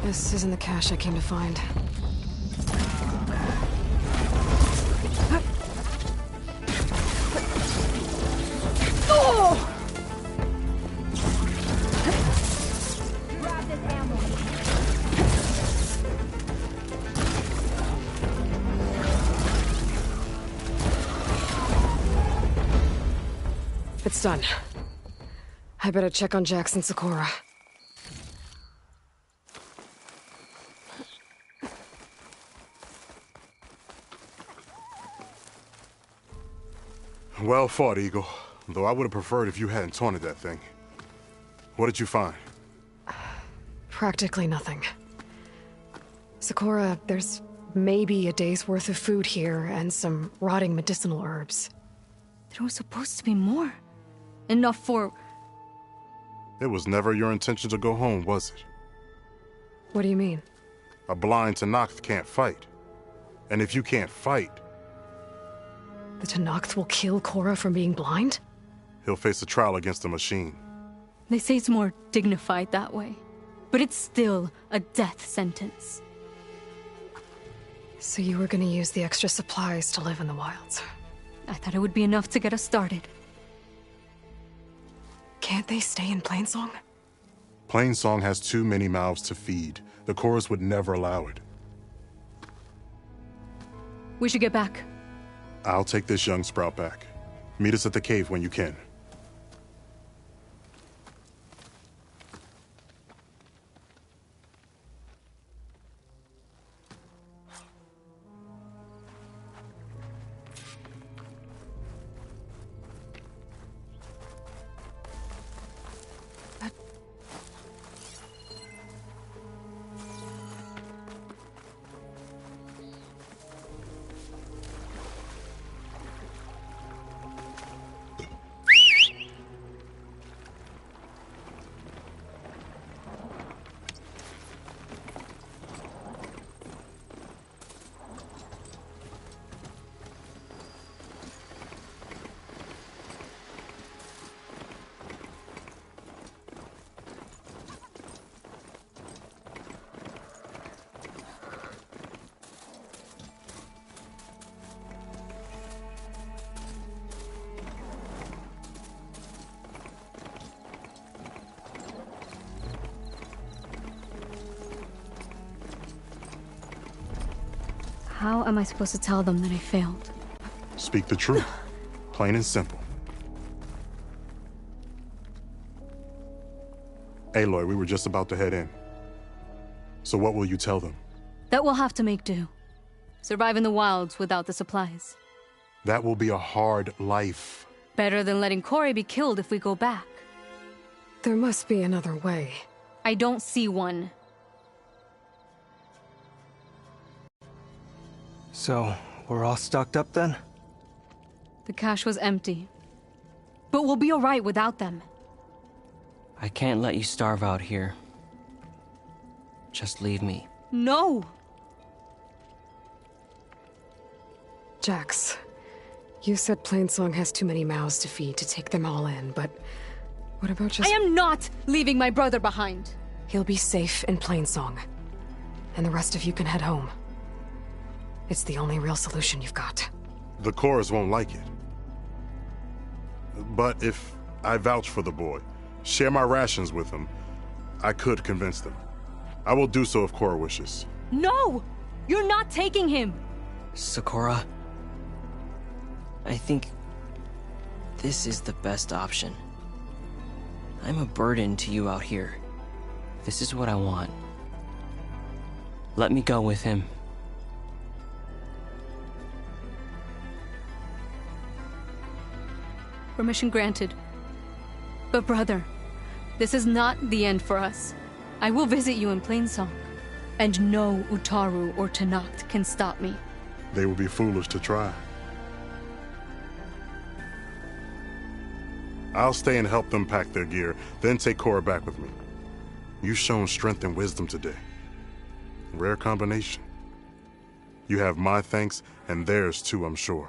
This isn't the cache I came to find. Grab this ammo. It's done. I better check on Jax and Sakura. Well fought, Eagle. Though I would have preferred if you hadn't taunted that thing. What did you find? Practically nothing. Sakura, there's maybe a day's worth of food here and some rotting medicinal herbs. There was supposed to be more. Enough for... It was never your intention to go home, was it? What do you mean? A blind Tenakth can't fight. And if you can't fight... The Tenakth will kill Korra from being blind? He'll face a trial against the machine. They say it's more dignified that way. But it's still a death sentence. So you were gonna use the extra supplies to live in the wilds? I thought it would be enough to get us started. Can't they stay in Plainsong? Plainsong has too many mouths to feed. The chorus would never allow it. We should get back. I'll take this young sprout back. Meet us at the cave when you can. How am I supposed to tell them that I failed? Speak the truth. Plain and simple. Aloy, we were just about to head in. So what will you tell them? That we'll have to make do. Survive in the wilds without the supplies. That will be a hard life. Better than letting Corey be killed if we go back. There must be another way. I don't see one. So, we're all stocked up then? The cache was empty. But we'll be alright without them. I can't let you starve out here. Just leave me. No! Jax, you said Plainsong has too many mouths to feed to take them all in, but what about just... I am not leaving my brother behind! He'll be safe in Plainsong, and the rest of you can head home. It's the only real solution you've got. The chorus won't like it. But if I vouch for the boy, share my rations with him, I could convince them. I will do so if Korra wishes. No! You're not taking him! Sakura, I think this is the best option. I'm a burden to you out here. This is what I want. Let me go with him. Permission granted. But brother, this is not the end for us. I will visit you in Plainsong. And no Utaru or Tenakth can stop me. They would be foolish to try. I'll stay and help them pack their gear, then take Korra back with me. You've shown strength and wisdom today. Rare combination. You have my thanks, and theirs too, I'm sure.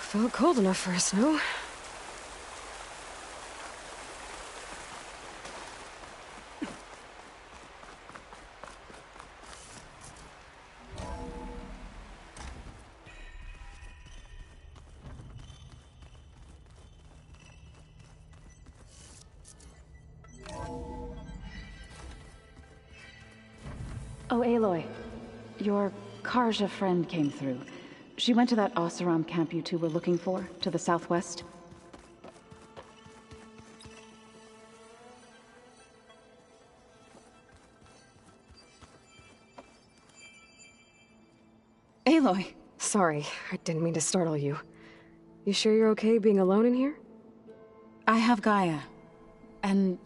Felt cold enough for a snow. Oh, Aloy. Your Karja friend came through. She went to that Oseram camp you two were looking for, to the southwest. Aloy! Sorry, I didn't mean to startle you. You sure you're okay being alone in here? I have Gaia, and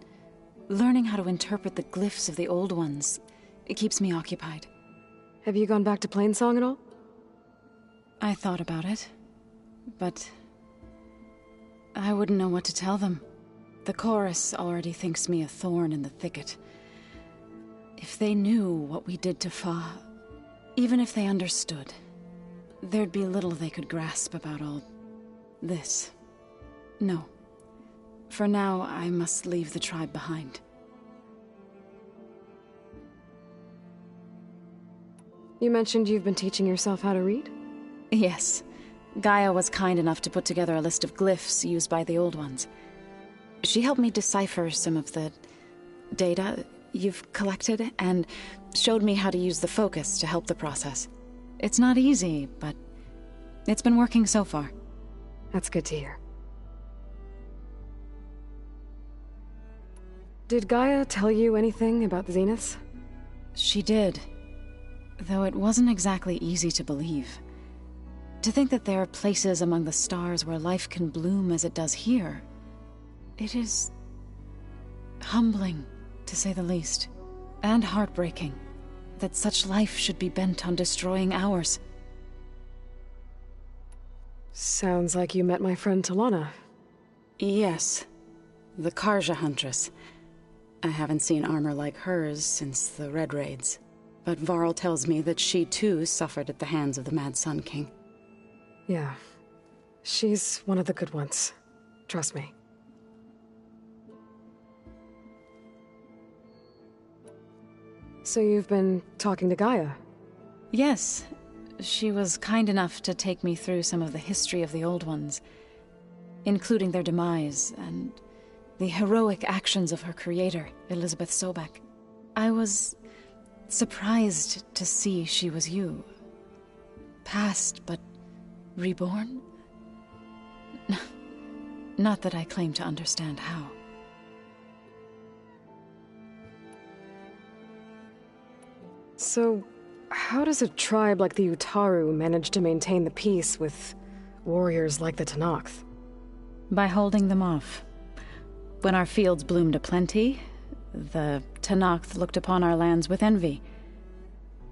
learning how to interpret the glyphs of the old ones, it keeps me occupied. Have you gone back to Plainsong at all? I thought about it, but I wouldn't know what to tell them. The chorus already thinks me a thorn in the thicket. If they knew what we did to Fa, even if they understood, there'd be little they could grasp about all this. No. For now, I must leave the tribe behind. You mentioned you've been teaching yourself how to read? Yes. Gaia was kind enough to put together a list of glyphs used by the old ones. She helped me decipher some of the data you've collected, and showed me how to use the focus to help the process. It's not easy, but it's been working so far. That's good to hear. Did Gaia tell you anything about the Zeniths? She did. Though it wasn't exactly easy to believe. To think that there are places among the stars where life can bloom as it does here, it is humbling, to say the least, and heartbreaking that such life should be bent on destroying ours. Sounds like you met my friend Talana. Yes, the Karja Huntress. I haven't seen armor like hers since the Red Raids. But Varl tells me that she too suffered at the hands of the Mad Sun King. Yeah. She's one of the good ones. Trust me. So you've been talking to Gaia? Yes. She was kind enough to take me through some of the history of the Old Ones, including their demise and the heroic actions of her creator, Elizabeth Sobek. I was surprised to see she was you. Past, but reborn? Not that I claim to understand how. So, how does a tribe like the Utaru manage to maintain the peace with warriors like the Tenakth? By holding them off. When our fields bloomed aplenty, the Tenakth looked upon our lands with envy.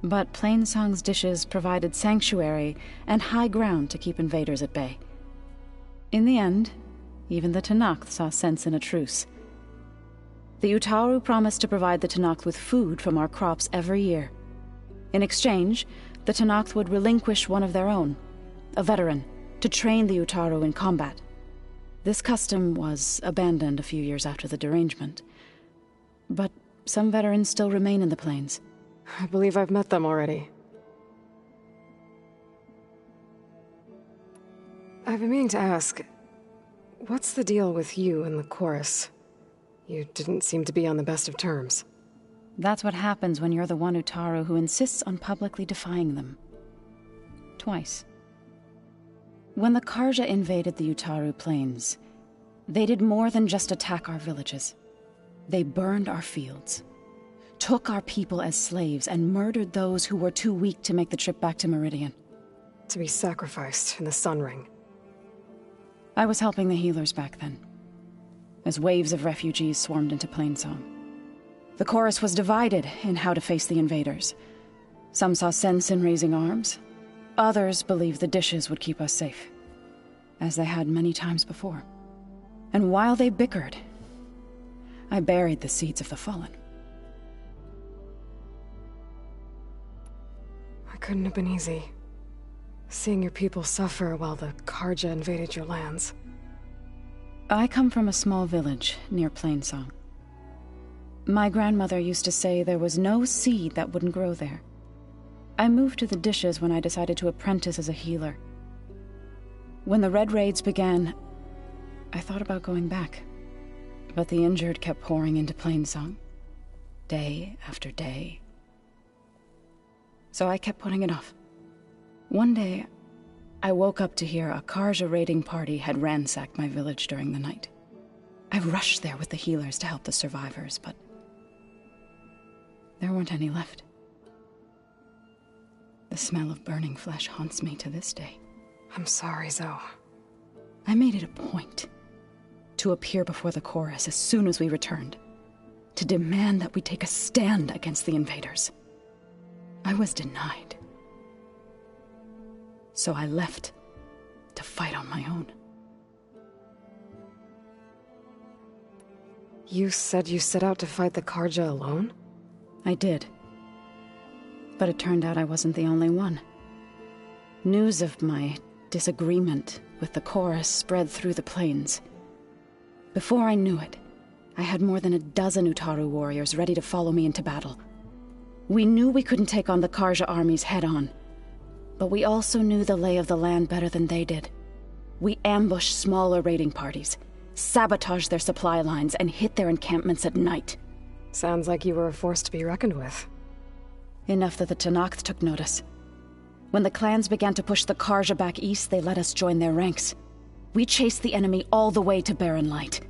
But Plainsong's dishes provided sanctuary and high ground to keep invaders at bay. In the end, even the Tenakth saw sense in a truce. The Utaru promised to provide the Tenakth with food from our crops every year. In exchange, the Tenakth would relinquish one of their own, a veteran, to train the Utaru in combat. This custom was abandoned a few years after the derangement. But some veterans still remain in the plains. I believe I've met them already. I've been meaning to ask, what's the deal with you and the chorus? You didn't seem to be on the best of terms. That's what happens when you're the one Utaru who insists on publicly defying them. Twice. When the Karja invaded the Utaru plains, they did more than just attack our villages. They burned our fields, took our people as slaves, and murdered those who were too weak to make the trip back to Meridian. To be sacrificed in the Sun Ring. I was helping the healers back then, as waves of refugees swarmed into Plainsong. The chorus was divided in how to face the invaders. Some saw sense in raising arms. Others believed the dishes would keep us safe, as they had many times before. And while they bickered, I buried the seeds of the fallen. It couldn't have been easy. Seeing your people suffer while the Karja invaded your lands. I come from a small village near Plainsong. My grandmother used to say there was no seed that wouldn't grow there. I moved to the Dishes when I decided to apprentice as a healer. When the Red Raids began, I thought about going back. But the injured kept pouring into Plainsong, day after day. So I kept putting it off. One day, I woke up to hear a Karja raiding party had ransacked my village during the night. I rushed there with the healers to help the survivors, but there weren't any left. The smell of burning flesh haunts me to this day. I'm sorry, Zoe. I made it a point to appear before the chorus as soon as we returned, to demand that we take a stand against the invaders. I was denied. So I left to fight on my own. You said you set out to fight the Karja alone? I did. But it turned out I wasn't the only one. News of my disagreement with the chorus spread through the plains. Before I knew it, I had more than a dozen Utaru warriors ready to follow me into battle. We knew we couldn't take on the Karja armies head-on, but we also knew the lay of the land better than they did. We ambushed smaller raiding parties, sabotaged their supply lines, and hit their encampments at night. Sounds like you were a force to be reckoned with. Enough that the Tenakth took notice. When the clans began to push the Karja back east, they let us join their ranks. We chased the enemy all the way to Barren Light.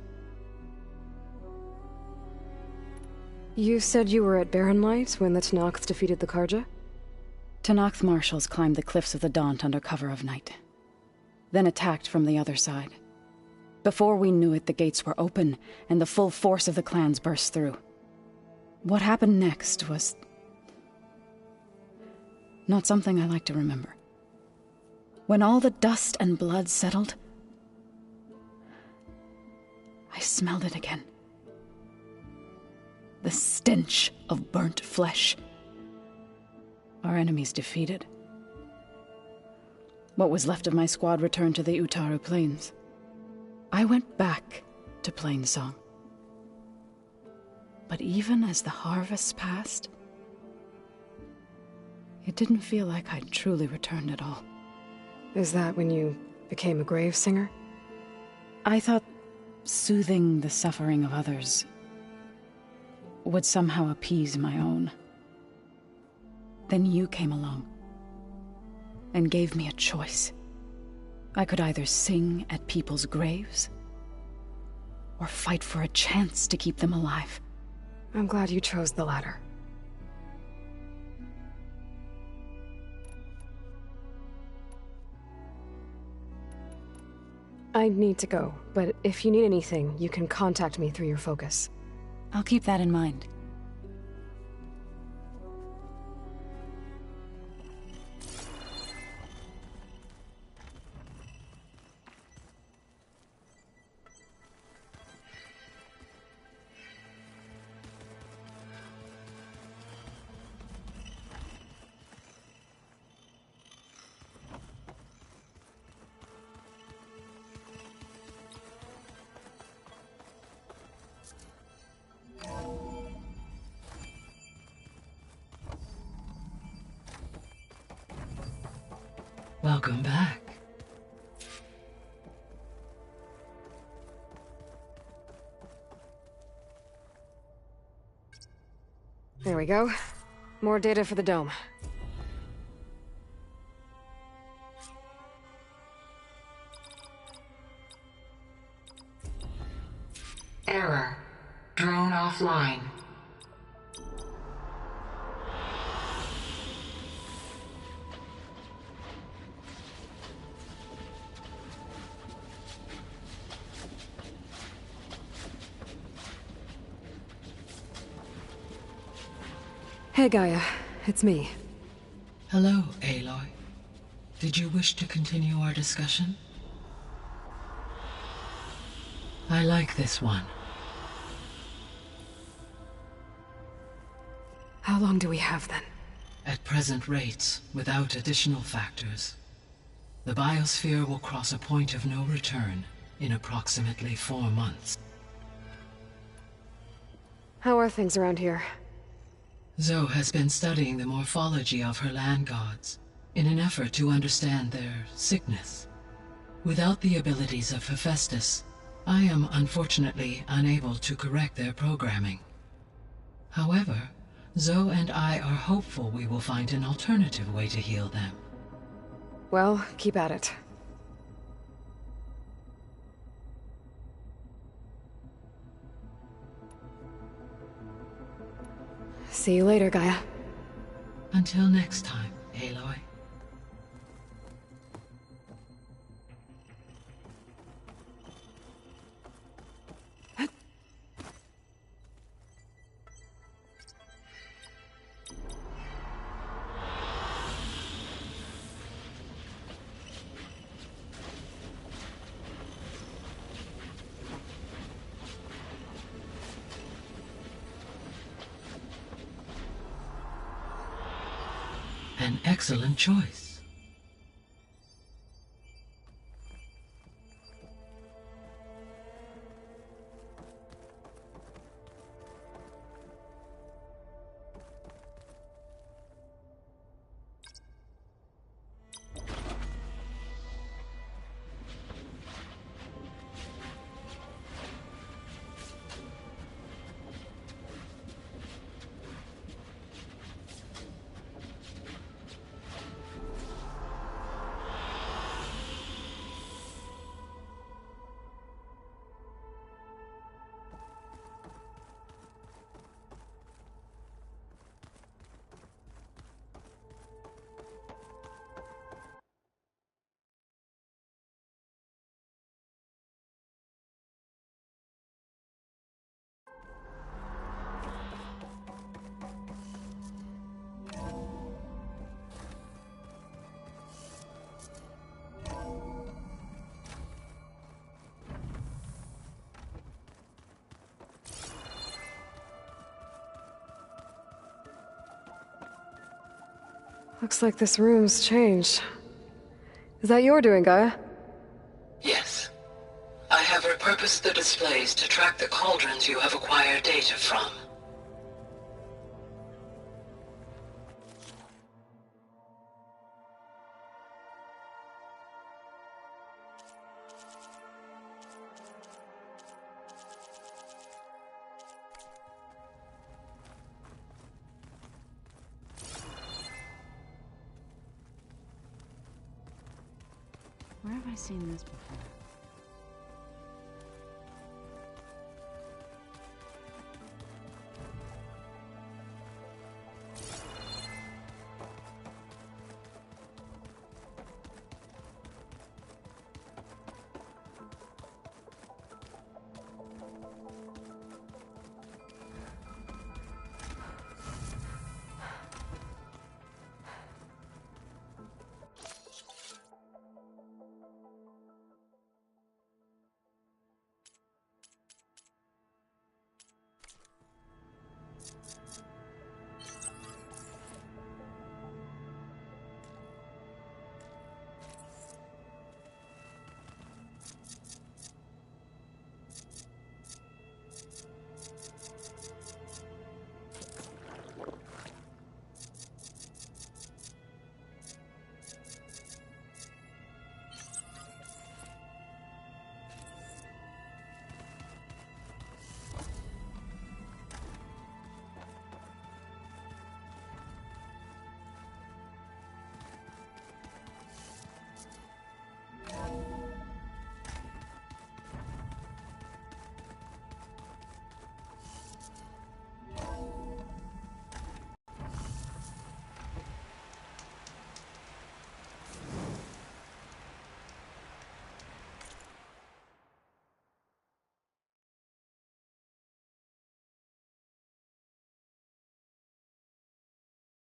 You said you were at Barren Light when the Tenakth defeated the Karja? Tenakth marshals climbed the cliffs of the Daunt under cover of night, then attacked from the other side. Before we knew it, the gates were open, and the full force of the clans burst through. What happened next was not something I like to remember. When all the dust and blood settled, I smelled it again. The stench of burnt flesh. Our enemies defeated. What was left of my squad returned to the Utaru Plains. I went back to Plainsong. But even as the harvest passed, it didn't feel like I'd truly returned at all. Is that when you became a grave singer? I thought soothing the suffering of others would somehow appease my own. Then you came along and gave me a choice. I could either sing at people's graves or fight for a chance to keep them alive. I'm glad you chose the latter. I need to go, but if you need anything, you can contact me through your focus. I'll keep that in mind. Welcome back. There we go. More data for the dome. Error. Drone offline. Hey, Gaia. It's me. Hello, Aloy. Did you wish to continue our discussion? I like this one. How long do we have, then? At present rates, without additional factors, The biosphere will cross a point of no return in approximately 4 months. How are things around here? Zoe has been studying the morphology of her land gods in an effort to understand their sickness. Without the abilities of Hephaestus, I am unfortunately unable to correct their programming. However, Zoe and I are hopeful we will find an alternative way to heal them. Well, keep at it. See you later, Gaia. Until next time, Aloy. An excellent choice. Looks like this room's changed. Is that your doing, Gaia? Yes. I have repurposed the displays to track the cauldrons you have acquired data from. Where have I seen this before?